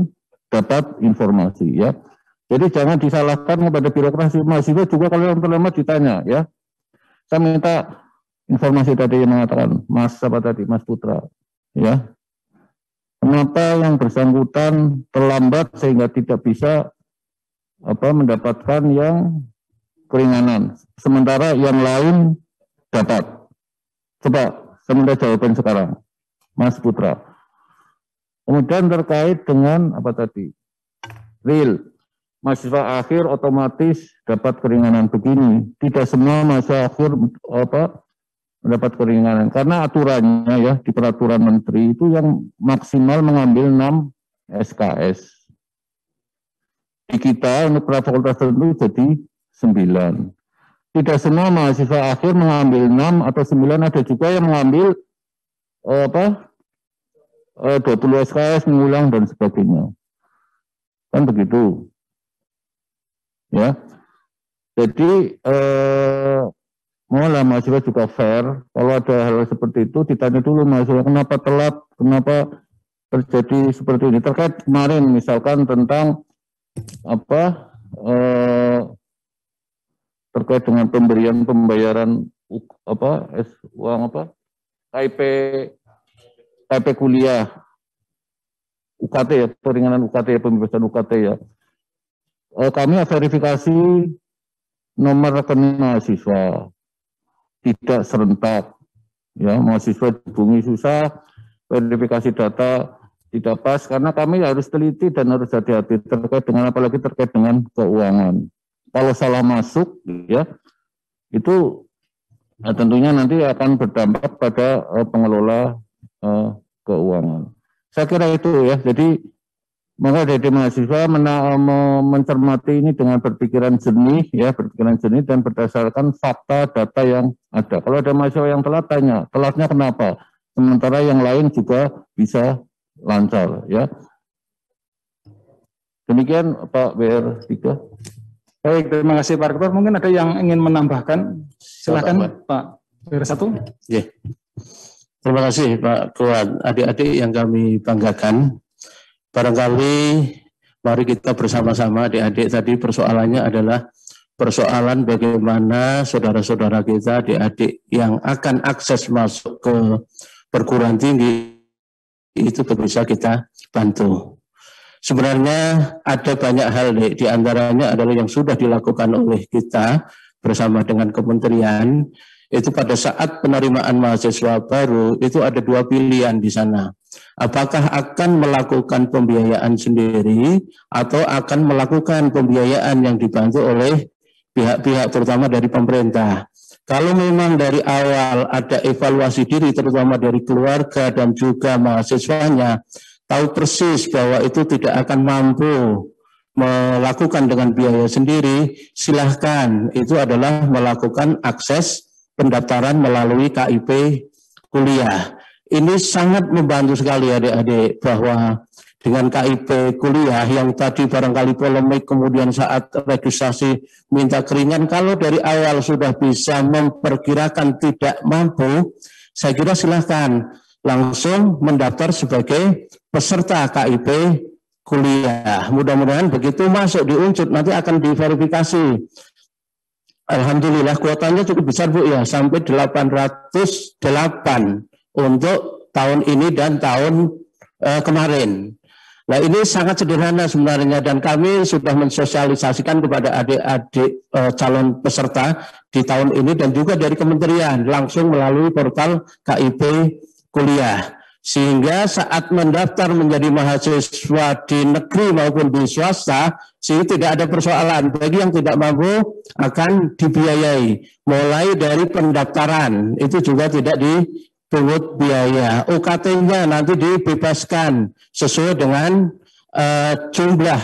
dapat informasi, ya. Jadi jangan disalahkan kepada birokrasi. Mahasiswa juga kalau yang terlambat ditanya, ya. Saya minta informasi tadi yang mengatakan Mas Putra, ya. Kenapa yang bersangkutan terlambat sehingga tidak bisa mendapatkan yang keringanan, sementara yang lain dapat. Coba saya minta jawaban sekarang, Mas Putra. Kemudian terkait dengan real, mahasiswa akhir otomatis dapat keringanan begini. Tidak semua mahasiswa akhir mendapat keringanan, karena aturannya, ya, di peraturan menteri itu yang maksimal mengambil 6 SKS. Di kita untuk fakultas tertentu jadi 9. Tidak semua mahasiswa akhir mengambil 6 atau 9, ada juga yang mengambil 20 SKS, mengulang dan sebagainya. Kan begitu. Ya. Jadi mohonlah mahasiswa juga fair. Kalau ada hal seperti itu ditanya dulu mahasiswa kenapa telat, kenapa terjadi seperti ini. Terkait kemarin misalkan tentang terkait dengan pembayaran uang KIP kuliah, UKT, ya, peringanan UKT, pembebasan UKT, ya. Kami verifikasi nomor rekening mahasiswa. Tidak serentak, ya, mahasiswa dihubungi susah, verifikasi data tidak pas, karena kami harus teliti dan harus hati-hati terkait dengan, apalagi terkait dengan keuangan. Kalau salah masuk, ya, itu tentunya nanti akan berdampak pada pengelola keuangan. Saya kira itu, ya. Jadi maka dari mahasiswa mencermati ini dengan berpikiran jernih, ya, berpikiran jernih dan berdasarkan fakta data yang ada. Kalau ada mahasiswa yang telat, tanya telatnya kenapa, sementara yang lain juga bisa lancar, ya. Demikian Pak BR3. Baik, terima kasih Pak Rektor. Mungkin ada yang ingin menambahkan, silakan Pak BR1. Ya. Terima kasih Pak Kuat. Adik-adik yang kami banggakan, barangkali mari kita bersama-sama, adik-adik, tadi persoalannya adalah persoalan bagaimana saudara-saudara kita, adik-adik yang akan akses masuk ke perguruan tinggi itu bisa kita bantu. Sebenarnya ada banyak hal, di antaranya adalah yang sudah dilakukan oleh kita bersama dengan kementerian. Itu pada saat penerimaan mahasiswa baru itu ada 2 pilihan di sana. Apakah akan melakukan pembiayaan sendiri atau akan melakukan pembiayaan yang dibantu oleh pihak-pihak terutama dari pemerintah. Kalau memang dari awal ada evaluasi diri terutama dari keluarga dan juga mahasiswanya, tahu persis bahwa itu tidak akan mampu melakukan dengan biaya sendiri, silahkan, itu adalah melakukan akses pendaftaran melalui KIP kuliah. Ini sangat membantu sekali adik-adik, bahwa dengan KIP kuliah yang tadi barangkali polemik, kemudian saat registrasi minta keringan, kalau dari awal sudah bisa memperkirakan tidak mampu, saya kira silahkan langsung mendaftar sebagai peserta KIP kuliah. Mudah-mudahan begitu masuk di Unsud nanti akan diverifikasi. Alhamdulillah kuotanya cukup besar Bu ya, sampai 808 untuk tahun ini dan tahun kemarin. Nah ini sangat sederhana sebenarnya, dan kami sudah mensosialisasikan kepada adik-adik calon peserta di tahun ini dan juga dari kementerian langsung melalui portal KIP Kuliah. Sehingga saat mendaftar menjadi mahasiswa di negeri maupun di swasta, sehingga tidak ada persoalan. Bagi yang tidak mampu akan dibiayai. Mulai dari pendaftaran, itu juga tidak dipungut biaya. UKT-nya nanti dibebaskan sesuai dengan jumlah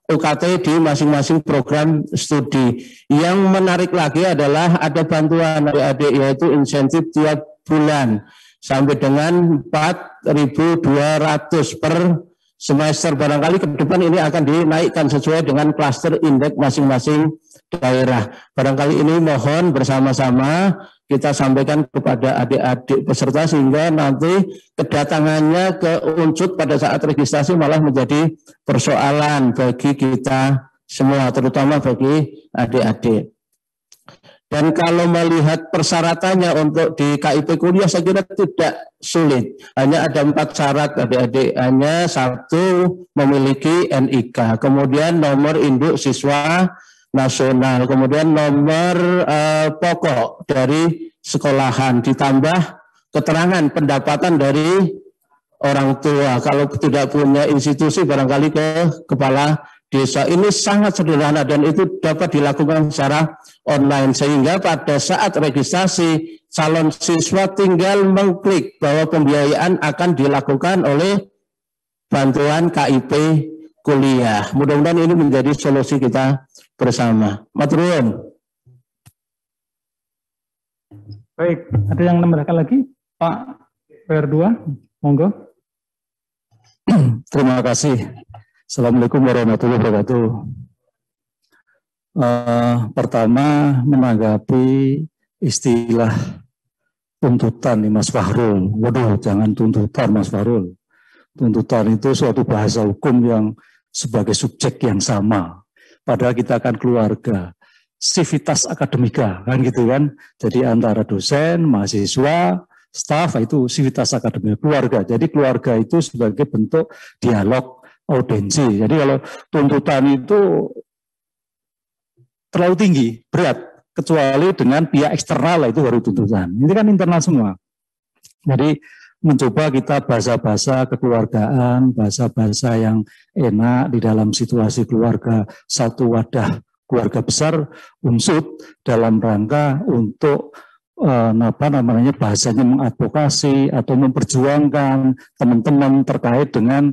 UKT di masing-masing program studi. Yang menarik lagi adalah ada bantuan adik-adik, yaitu insentif tiap bulan sampai dengan 4.200 per semester. Barangkali ke depan ini akan dinaikkan sesuai dengan klaster indeks masing-masing daerah. Barangkali ini mohon bersama-sama kita sampaikan kepada adik-adik peserta sehingga nanti kedatangannya ke Unsud pada saat registrasi malah menjadi persoalan bagi kita semua, terutama bagi adik-adik. Dan kalau melihat persyaratannya untuk di KIP Kuliah, saya kira tidak sulit. Hanya ada 4 syarat adik-adik. Hanya 1, memiliki NIK. Kemudian nomor induk siswa nasional. Kemudian nomor pokok dari sekolahan. Ditambah keterangan pendapatan dari orang tua. Kalau tidak punya institusi, barangkali ke kepala desa. Ini sangat sederhana dan itu dapat dilakukan secara online, sehingga pada saat registrasi calon siswa tinggal mengklik bahwa pembiayaan akan dilakukan oleh bantuan KIP Kuliah. Mudah-mudahan ini menjadi solusi kita bersama. Matur nuwun. Baik, ada yang menambahkan lagi? Pak PR2, monggo. Terima kasih. Assalamualaikum warahmatullahi wabarakatuh. Pertama, menanggapi istilah tuntutan nih Mas Fahrul. Waduh, jangan tuntutan Mas Fahrul. Tuntutan itu suatu bahasa hukum yang sebagai subjek yang sama. Padahal kita akan keluarga. Sivitas akademika, kan gitu kan. Jadi antara dosen, mahasiswa, staf itu sivitas akademika, keluarga. Jadi keluarga itu sebagai bentuk dialog audensi. Jadi kalau tuntutan itu terlalu tinggi, berat, kecuali dengan pihak eksternal itu baru tuntutan. Ini kan internal semua. Jadi mencoba kita bahasa-bahasa kekeluargaan, bahasa-bahasa yang enak di dalam situasi keluarga, satu wadah keluarga besar Unsud dalam rangka untuk bahasanya mengadvokasi atau memperjuangkan teman-teman terkait dengan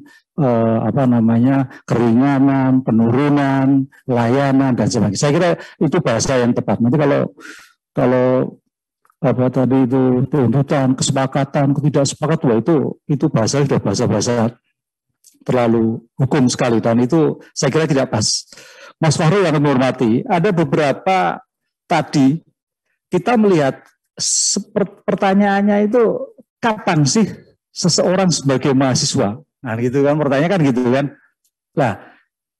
keringanan, penurunan, layanan dan sebagainya. Saya kira itu bahasa yang tepat. Nanti kalau tadi itu tuntutan, kesepakatan, ketidaksepakatan, itu bahasa sudah bahasa terlalu hukum sekali dan itu saya kira tidak pas. Mas Fahrul yang kami hormati, ada beberapa tadi kita melihat pertanyaannya itu kapan sih seseorang sebagai mahasiswa? Nah gitu kan, pertanyaan kan gitu kan. Nah,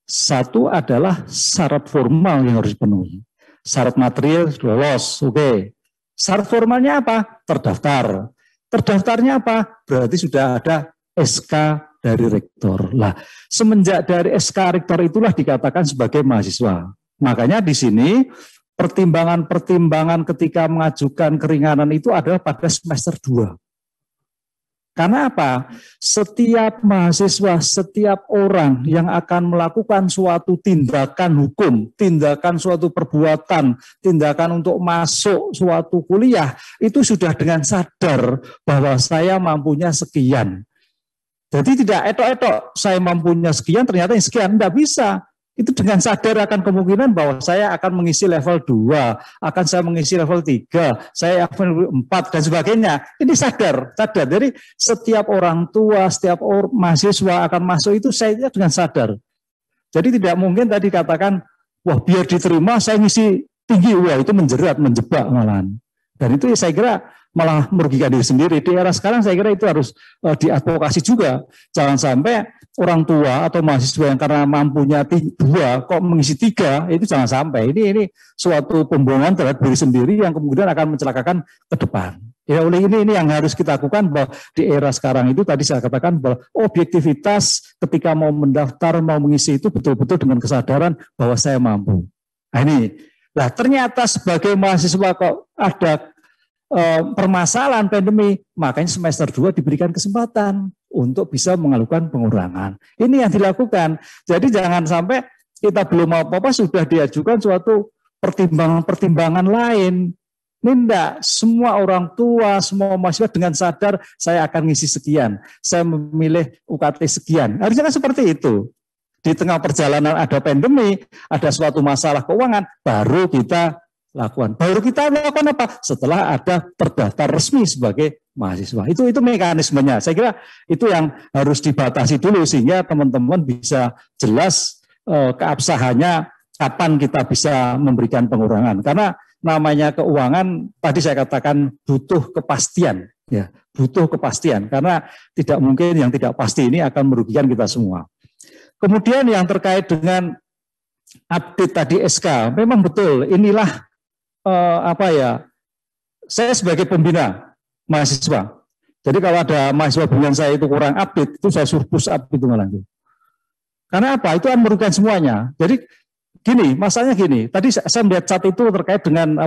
satu adalah syarat formal yang harus dipenuhi. Syarat material lolos, oke. Syarat formalnya apa? Terdaftar. Terdaftarnya apa? Berarti sudah ada SK dari rektor. Lah, semenjak dari SK rektor itulah dikatakan sebagai mahasiswa. Makanya di sini pertimbangan-pertimbangan ketika mengajukan keringanan itu adalah pada semester 2. Karena apa? Setiap mahasiswa, setiap orang yang akan melakukan suatu tindakan hukum, tindakan suatu perbuatan, tindakan untuk masuk suatu kuliah, itu sudah dengan sadar bahwa saya mampunya sekian. Jadi tidak etok-etok, saya mampunya sekian, ternyata yang sekian, tidak bisa. Itu dengan sadar akan kemungkinan bahwa saya akan mengisi level 2, akan saya mengisi level 3, saya akan level 4, dan sebagainya. Ini sadar. Jadi setiap orang tua, setiap mahasiswa akan masuk itu saya dengan sadar. Jadi tidak mungkin tadi katakan, wah biar diterima saya ngisi tinggi, wah itu menjerat, menjebak malahan. Dan itu saya kira malah merugikan diri sendiri. Di era sekarang saya kira itu harus diadvokasi juga. Jangan sampai orang tua atau mahasiswa yang karena mampunya 2 kok mengisi 3, itu jangan sampai. Ini suatu pembohongan terhadap diri sendiri yang kemudian akan mencelakakan ke depan. Ya oleh ini yang harus kita lakukan bahwa di era sekarang itu tadi saya katakan bahwa objektivitas ketika mau mendaftar, mau mengisi itu betul-betul dengan kesadaran bahwa saya mampu. Nah ini Lah ternyata sebagai mahasiswa kok ada permasalahan pandemi, makanya semester 2 diberikan kesempatan untuk bisa mengajukan pengurangan. Ini yang dilakukan. Jadi jangan sampai kita belum apa-apa sudah diajukan suatu pertimbangan-pertimbangan lain. Ini enggak, semua orang tua, semua mahasiswa dengan sadar saya akan ngisi sekian, saya memilih UKT sekian. Harusnya kan seperti itu. Di tengah perjalanan ada pandemi, ada suatu masalah keuangan, baru kita lakukan. Baru kita lakukan apa? Setelah ada terdaftar resmi sebagai mahasiswa. Itu mekanismenya. Saya kira itu yang harus dibatasi dulu sehingga teman-teman bisa jelas keabsahannya kapan kita bisa memberikan pengurangan. Karena namanya keuangan tadi saya katakan butuh kepastian, ya, butuh kepastian karena tidak mungkin yang tidak pasti ini akan merugikan kita semua. Kemudian yang terkait dengan update tadi SK, memang betul inilah saya sebagai pembina mahasiswa. Jadi kalau ada mahasiswa binaan saya itu kurang update, itu saya suruh push up itu malah. Karena apa? Itu kan merugikan semuanya. Jadi gini, masalahnya gini. Tadi saya melihat chat itu terkait dengan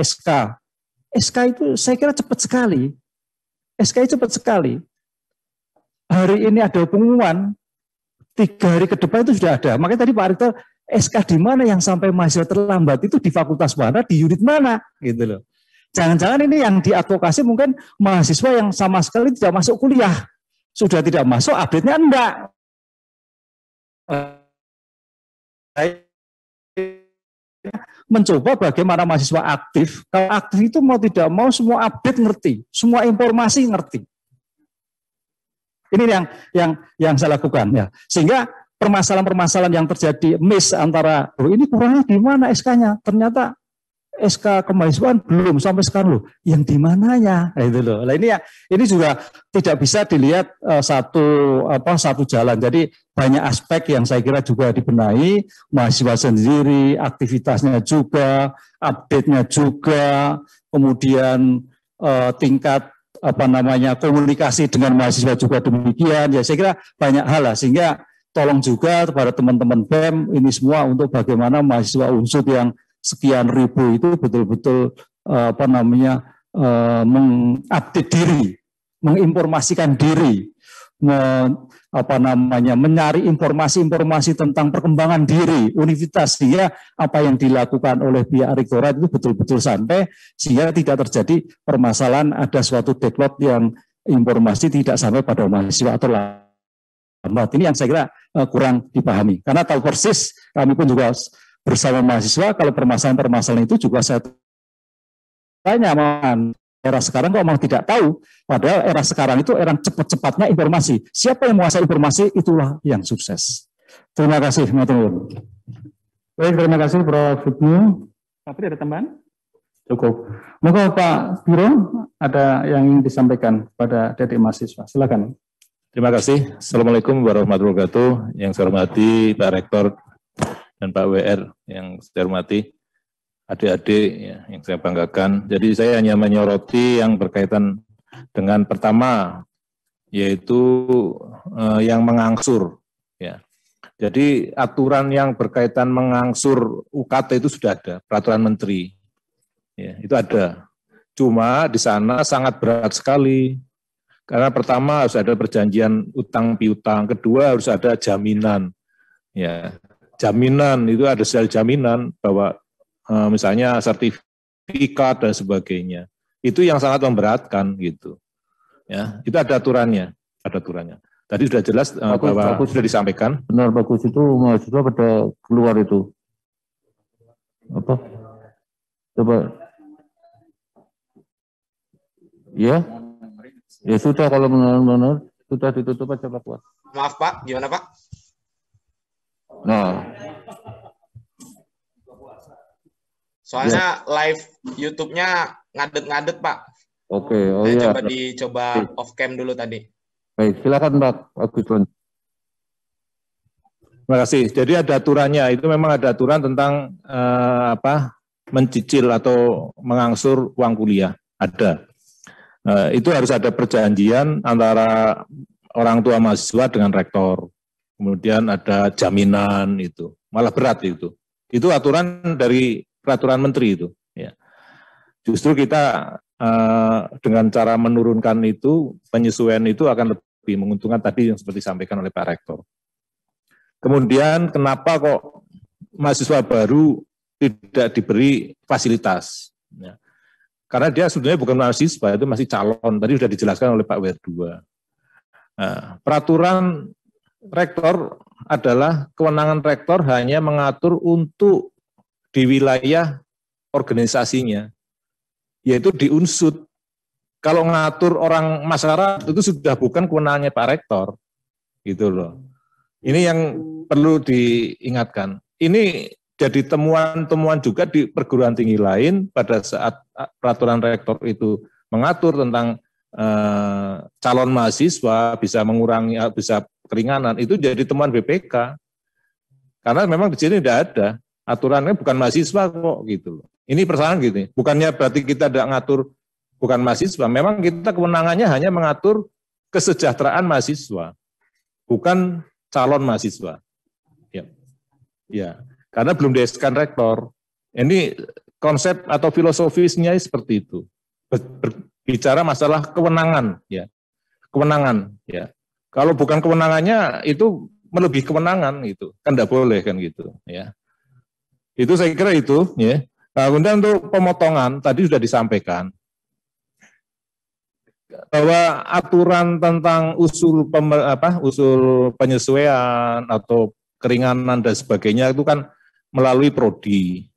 SK. SK itu saya kira cepat sekali. SK itu cepat sekali. Hari ini ada pengumuman, 3 hari ke depan itu sudah ada. Makanya tadi Pak Rektor, SK di mana yang sampai mahasiswa terlambat itu di fakultas mana, di unit mana, gitu loh. Jangan-jangan ini yang diadvokasi mungkin mahasiswa yang sama sekali tidak masuk kuliah, sudah tidak masuk, update-nya enggak. Mencoba bagaimana mahasiswa aktif. Kalau aktif itu mau tidak mau semua update ngerti, semua informasi ngerti. Ini yang saya lakukan ya, sehingga permasalahan-permasalahan yang terjadi miss antara ini kurangnya di mana SK-nya, ternyata SK kemahasiswaan belum sampai sekarang loh, yang di mananya itu loh. Nah ini juga tidak bisa dilihat satu jalan. Jadi banyak aspek yang saya kira juga dibenahi, mahasiswa sendiri, aktivitasnya juga, update-nya juga, kemudian tingkat komunikasi dengan mahasiswa juga demikian. Ya saya kira banyak hal lah, sehingga tolong juga kepada teman-teman BEM ini semua untuk bagaimana mahasiswa unsur yang sekian ribu itu betul-betul mengupdate diri, menginformasikan diri, mencari informasi-informasi tentang perkembangan diri universitas, sehingga apa yang dilakukan oleh pihak rektorat itu betul-betul sampai, sehingga tidak terjadi permasalahan ada suatu deadlock yang informasi tidak sampai pada mahasiswa atau lambat. Ini yang saya kira kurang dipahami. Karena tahu persis, kami pun juga bersama mahasiswa, kalau permasalahan-permasalahan itu juga saya tanya, era sekarang kok memang tidak tahu, padahal era sekarang itu era cepat-cepatnya informasi. Siapa yang menguasai informasi, itulah yang sukses. Terima kasih, teman-teman. Baik, terima kasih Prof. Hipnu. Tapi ada tambahan? Cukup. Maka Pak Biro, ada yang ingin disampaikan pada adik mahasiswa. Silakan. Terima kasih. Assalamualaikum warahmatullahi wabarakatuh. Yang saya hormati Pak Rektor dan Pak WR yang saya hormati. Adik-adik ya, yang saya banggakan. Jadi saya hanya menyoroti yang berkaitan dengan pertama, yaitu yang mengangsur. Ya. Jadi aturan yang berkaitan mengangsur UKT itu sudah ada, peraturan menteri. Ya, itu ada. Cuma di sana sangat berat sekali. Karena pertama harus ada perjanjian utang piutang, kedua harus ada jaminan. Ya, jaminan itu ada sel jaminan bahwa misalnya sertifikat dan sebagainya, itu yang sangat memberatkan gitu. Ya, itu ada aturannya, Tadi sudah jelas bahwa sudah disampaikan. Benar, bagus, itu mahasiswa pada keluar itu. Apa? Coba. Ya, ya sudah, kalau benar-benar sudah ditutup aja Pak Kuat. Maaf Pak, gimana Pak? Nah. Soalnya live YouTube-nya ngadet-ngadet, Pak. Oke, oh iya. Dicoba off cam dulu tadi. Baik, silakan Pak Agus. Terima kasih. Jadi ada aturannya, itu memang ada aturan tentang mencicil atau mengangsur uang kuliah. Ada. Itu harus ada perjanjian antara orang tua mahasiswa dengan rektor. Kemudian ada jaminan itu. Malah berat itu. Itu aturan dari peraturan menteri itu. Ya. Justru kita dengan cara menurunkan itu, penyesuaian itu akan lebih menguntungkan tadi yang seperti disampaikan oleh Pak Rektor. Kemudian kenapa kok mahasiswa baru tidak diberi fasilitas? Ya. Karena dia sebenarnya bukan mahasiswa, itu masih calon. Tadi sudah dijelaskan oleh Pak WR2. Nah, peraturan rektor adalah kewenangan rektor hanya mengatur untuk di wilayah organisasinya, yaitu di Unsud. Kalau ngatur orang masyarakat itu sudah bukan kewenangannya Pak Rektor, gitu loh. Ini yang perlu diingatkan. Ini jadi temuan-temuan juga di perguruan tinggi lain pada saat peraturan rektor itu mengatur tentang calon mahasiswa bisa mengurangi, bisa keringanan, itu jadi temuan BPK. Karena memang di sini tidak ada aturannya, bukan mahasiswa kok gitu loh. Ini persoalan gitu. Bukannya berarti kita tidak ngatur bukan mahasiswa, memang kita kewenangannya hanya mengatur kesejahteraan mahasiswa, bukan calon mahasiswa. Ya. Ya, karena belum di-SK rektor. Ini konsep atau filosofisnya seperti itu. Bicara masalah kewenangan, ya. Kewenangan, ya. Kalau bukan kewenangannya itu melebihi kewenangan gitu. Kan tidak boleh kan gitu, ya. Itu saya kira itu, ya. Nah, kemudian untuk pemotongan tadi sudah disampaikan bahwa aturan tentang usul penyesuaian atau keringanan dan sebagainya itu kan melalui prodi.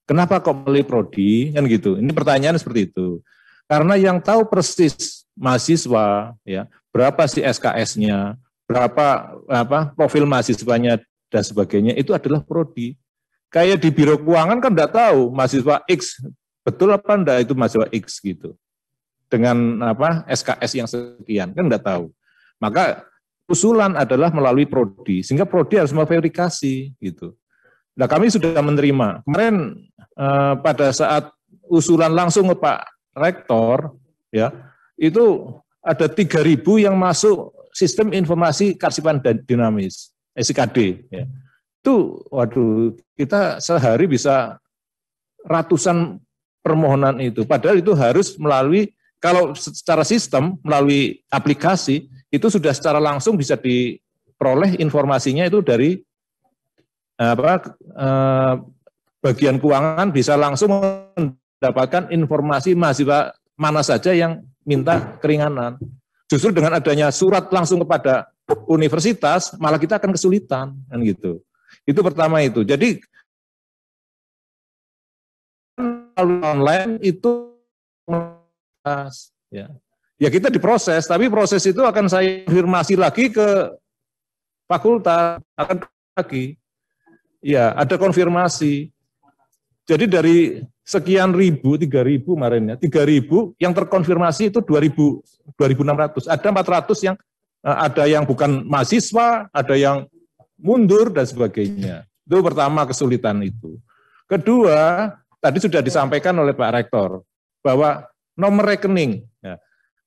Kenapa kok melalui prodi kan gitu? Ini pertanyaan seperti itu. Karena yang tahu persis mahasiswa, ya berapa sih SKS-nya, berapa profil mahasiswanya dan sebagainya itu adalah prodi. Kayak di Biro Keuangan kan enggak tahu mahasiswa X betul apa enggak itu mahasiswa X gitu. Dengan SKS yang sekian kan enggak tahu. Maka usulan adalah melalui prodi, sehingga prodi harus memverifikasi gitu. Nah, kami sudah menerima. Kemarin pada saat usulan langsung ke Pak Rektor, ya itu ada 3.000 yang masuk sistem informasi kearsipan dinamis (SIKD). Ya. Itu, waduh, kita sehari bisa ratusan permohonan itu. Padahal itu harus melalui, kalau secara sistem melalui aplikasi itu sudah secara langsung bisa diperoleh informasinya itu dari bagian keuangan, bisa langsung mendapatkan informasi mahasiswa mana saja yang minta keringanan. Justru dengan adanya surat langsung kepada universitas malah kita akan kesulitan kan gitu. Itu pertama itu. Jadi online itu ya kita diproses, tapi proses itu akan saya konfirmasi lagi ke fakultas, akan lagi. Ya, ada konfirmasi. Jadi dari sekian ribu, 3.000 kemarin ya, 3.000 yang terkonfirmasi itu 2.600. Ada 400 yang ada yang bukan mahasiswa, ada yang mundur dan sebagainya. Itu pertama kesulitan itu. Kedua, tadi sudah disampaikan oleh Pak Rektor bahwa nomor rekening. Ya.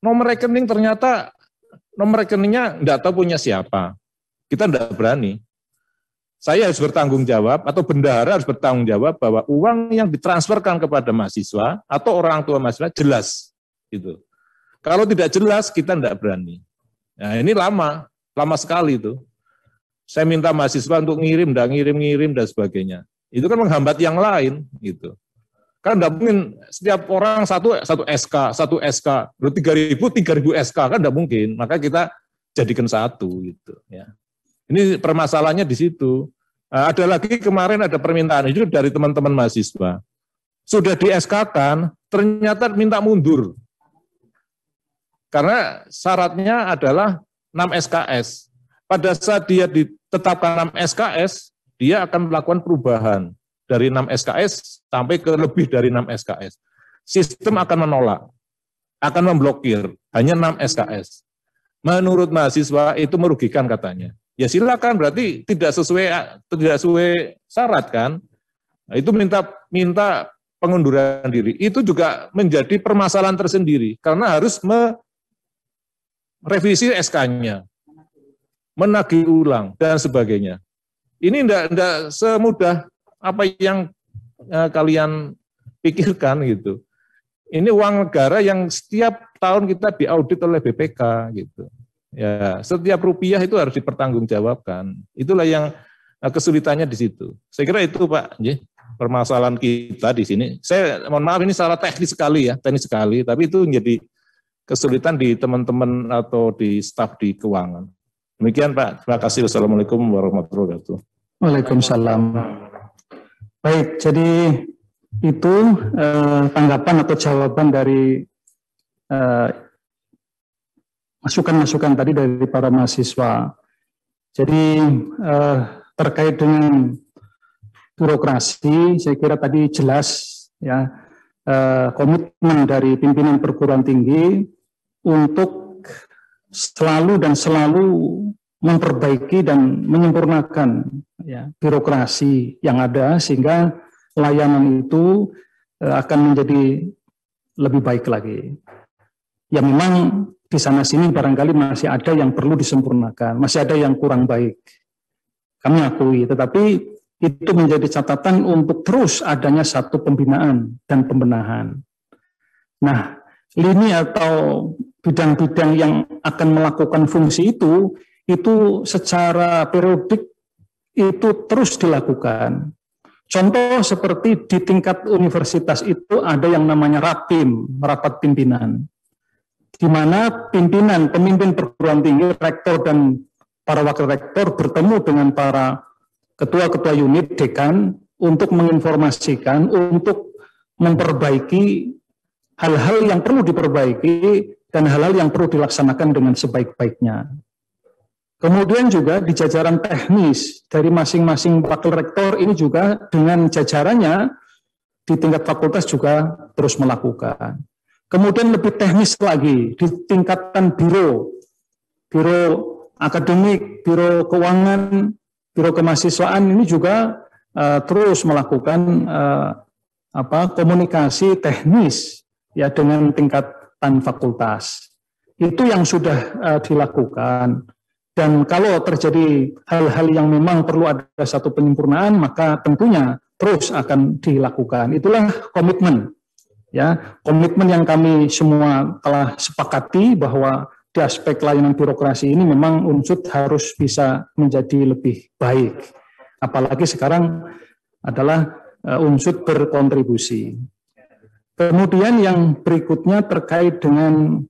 Nomor rekening ternyata nomor rekeningnya enggak tahu punya siapa. Kita enggak berani. Saya harus bertanggung jawab atau bendahara harus bertanggung jawab bahwa uang yang ditransferkan kepada mahasiswa atau orang tua mahasiswa jelas. Gitu. Kalau tidak jelas kita enggak berani. Nah, ini lama sekali itu. Saya minta mahasiswa untuk ngirim dan sebagainya. Itu kan menghambat yang lain gitu. Kan enggak mungkin setiap orang satu SK, 3.000 SK kan enggak mungkin. Maka kita jadikan satu gitu ya. Ini permasalahannya di situ. Ada lagi kemarin ada permintaan itu dari teman-teman mahasiswa. Sudah di SK-kan, ternyata minta mundur. Karena syaratnya adalah 6 SKS. Pada saat dia ditetapkan 6 SKS, dia akan melakukan perubahan dari 6 SKS sampai ke lebih dari 6 SKS. Sistem akan menolak, akan memblokir, hanya 6 SKS. Menurut mahasiswa itu merugikan katanya. Ya silakan, berarti tidak sesuai syarat kan? Nah, itu minta pengunduran diri. Itu juga menjadi permasalahan tersendiri karena harus merevisi SK-nya, menagih ulang dan sebagainya. Ini tidak semudah apa yang kalian pikirkan gitu. Ini uang negara yang setiap tahun kita diaudit oleh BPK gitu. Ya, setiap rupiah itu harus dipertanggungjawabkan. Itulah yang kesulitannya di situ. Saya kira itu Pak, permasalahan kita di sini. Saya mohon maaf ini salah teknis sekali ya, teknis sekali, tapi itu menjadi kesulitan di teman-teman atau di staf di keuangan. Demikian Pak, terima kasih. Wassalamualaikum warahmatullahi wabarakatuh. Waalaikumsalam. Baik, jadi itu tanggapan atau jawaban dari masukan-masukan tadi dari para mahasiswa. Jadi terkait dengan birokrasi, saya kira tadi jelas ya komitmen dari pimpinan perguruan tinggi untuk selalu memperbaiki dan menyempurnakan ya, birokrasi yang ada sehingga layanan itu akan menjadi lebih baik lagi. Ya memang di sana sini barangkali masih ada yang perlu disempurnakan, masih ada yang kurang baik. Kami akui, tetapi itu menjadi catatan untuk terus adanya satu pembinaan dan pembenahan. Nah, lini atau bidang-bidang yang akan melakukan fungsi itu secara periodik itu terus dilakukan. Contoh seperti di tingkat universitas itu ada yang namanya RAPIM, rapat pimpinan, di mana pemimpin perguruan tinggi, rektor dan para wakil rektor bertemu dengan para ketua-ketua unit, dekan, untuk menginformasikan, untuk memperbaiki hal-hal yang perlu diperbaiki dan hal-hal yang perlu dilaksanakan dengan sebaik-baiknya. Kemudian juga di jajaran teknis dari masing-masing wakil rektor ini juga dengan jajarannya di tingkat fakultas juga terus melakukan. Kemudian lebih teknis lagi di tingkatan biro akademik, biro keuangan, biro kemahasiswaan ini juga terus melakukan komunikasi teknis ya dengan tingkatan fakultas. Itu yang sudah dilakukan. Dan kalau terjadi hal-hal yang memang perlu ada satu penyempurnaan, maka tentunya terus akan dilakukan. Itulah komitmen. Ya, komitmen yang kami semua telah sepakati bahwa di aspek layanan birokrasi ini memang unsur harus bisa menjadi lebih baik. Apalagi sekarang adalah unsur berkontribusi. Kemudian yang berikutnya terkait dengan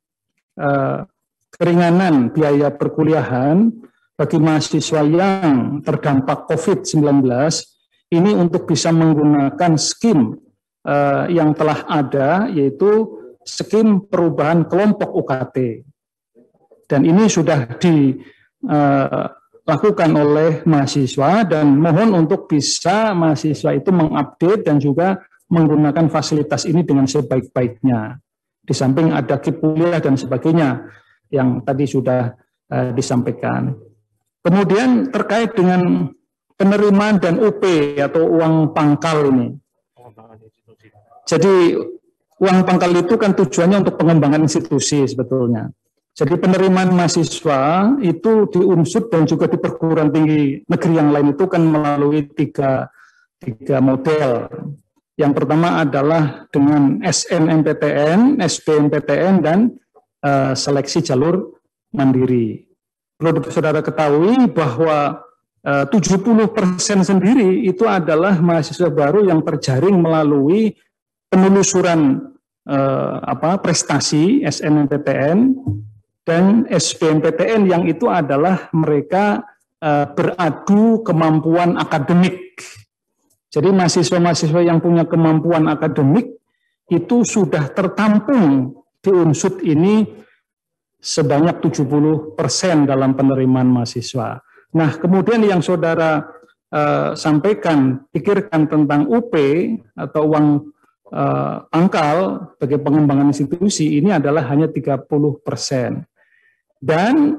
keringanan biaya perkuliahan bagi mahasiswa yang terdampak COVID-19 ini untuk bisa menggunakan skim yang telah ada, yaitu skim perubahan kelompok UKT. Dan ini sudah dilakukan oleh mahasiswa dan mohon untuk bisa mahasiswa itu mengupdate dan juga menggunakan fasilitas ini dengan sebaik-baiknya. Di samping ada KIP kuliah dan sebagainya yang tadi sudah disampaikan. Kemudian terkait dengan penerimaan dan UP atau uang pangkal ini. Jadi uang pangkal itu kan tujuannya untuk pengembangan institusi sebetulnya. Jadi penerimaan mahasiswa itu di UNSUD dan juga di perguruan tinggi negeri yang lain itu kan melalui tiga model. Yang pertama adalah dengan SNMPTN, SBMPTN, dan seleksi jalur mandiri. Perlu saudara ketahui bahwa 70% sendiri itu adalah mahasiswa baru yang terjaring melalui penelusuran prestasi SNMPTN dan SBMPTN yang itu adalah mereka beradu kemampuan akademik. Jadi mahasiswa-mahasiswa yang punya kemampuan akademik itu sudah tertampung di UNSUD ini sebanyak 70% dalam penerimaan mahasiswa. Nah, kemudian yang saudara sampaikan, pikirkan tentang UP atau uang pangkal bagi pengembangan institusi ini adalah hanya 30%. Dan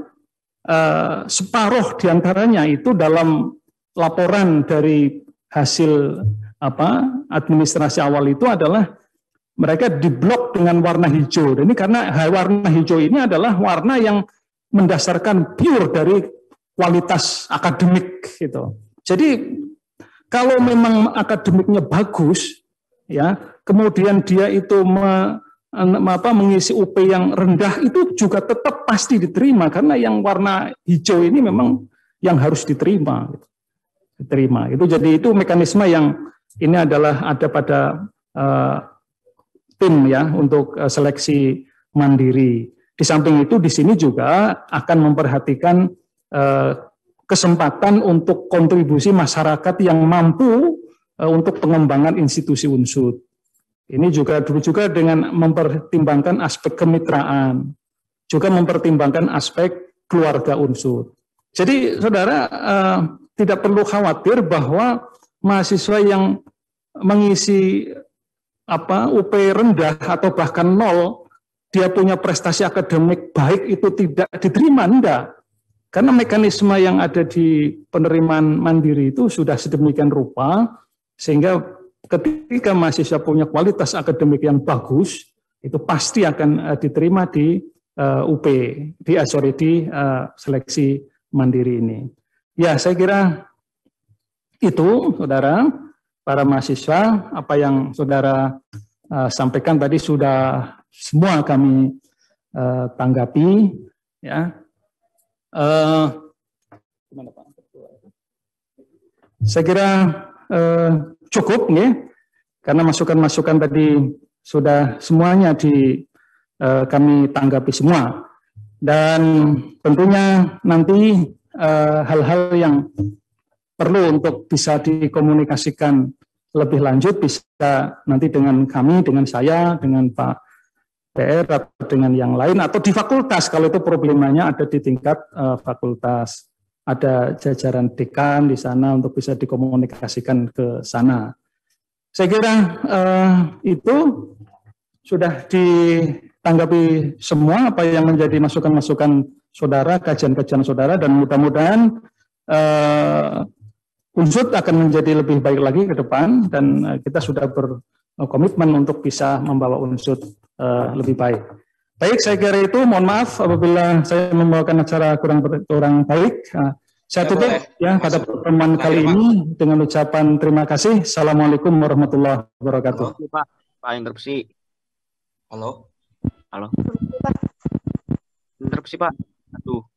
separuh diantaranya itu dalam laporan dari hasil administrasi awal itu adalah mereka diblok dengan warna hijau. Ini karena warna hijau ini adalah warna yang mendasarkan pure dari kualitas akademik gitu. Jadi Kalau memang akademiknya bagus, ya, kemudian dia itu mengisi UP yang rendah, itu juga tetap pasti diterima, karena yang warna hijau ini memang yang harus diterima. Itu jadi itu mekanisme yang ini adalah ada pada tim ya untuk seleksi mandiri. Di samping itu di sini juga akan memperhatikan kesempatan untuk kontribusi masyarakat yang mampu untuk pengembangan institusi unsur. Ini juga dengan mempertimbangkan aspek kemitraan, juga mempertimbangkan aspek keluarga unsur. Jadi saudara tidak perlu khawatir bahwa mahasiswa yang mengisi UP rendah atau bahkan nol, dia punya prestasi akademik baik, itu tidak diterima, enggak. Karena mekanisme yang ada di penerimaan mandiri itu sudah sedemikian rupa, sehingga ketika mahasiswa punya kualitas akademik yang bagus, itu pasti akan diterima di di seleksi mandiri ini. Ya, saya kira itu, saudara, para mahasiswa, apa yang saudara sampaikan tadi sudah semua kami tanggapi, ya. Saya kira cukup, ya, karena masukan-masukan tadi sudah semuanya kami tanggapi semua, dan tentunya nanti hal-hal yang perlu untuk bisa dikomunikasikan lebih lanjut bisa nanti dengan kami, dengan saya, dengan Pak PR atau dengan yang lain, atau di fakultas kalau itu problemanya ada di tingkat fakultas, ada jajaran dekan di sana untuk bisa dikomunikasikan ke sana. Saya kira itu sudah ditanggapi semua apa yang menjadi masukan-masukan saudara, kajian-kajian saudara, dan mudah-mudahan unsur akan menjadi lebih baik lagi ke depan, dan kita sudah berkomitmen untuk bisa membawa unsur lebih baik. Baik, saya kira itu. Mohon maaf apabila saya membawakan acara kurang baik. Saya tutup ya pada pertemuan kali ini dengan ucapan terima kasih. Assalamualaikum warahmatullahi wabarakatuh. Pak interupsi. Halo. Interupsi Pak. Aduh.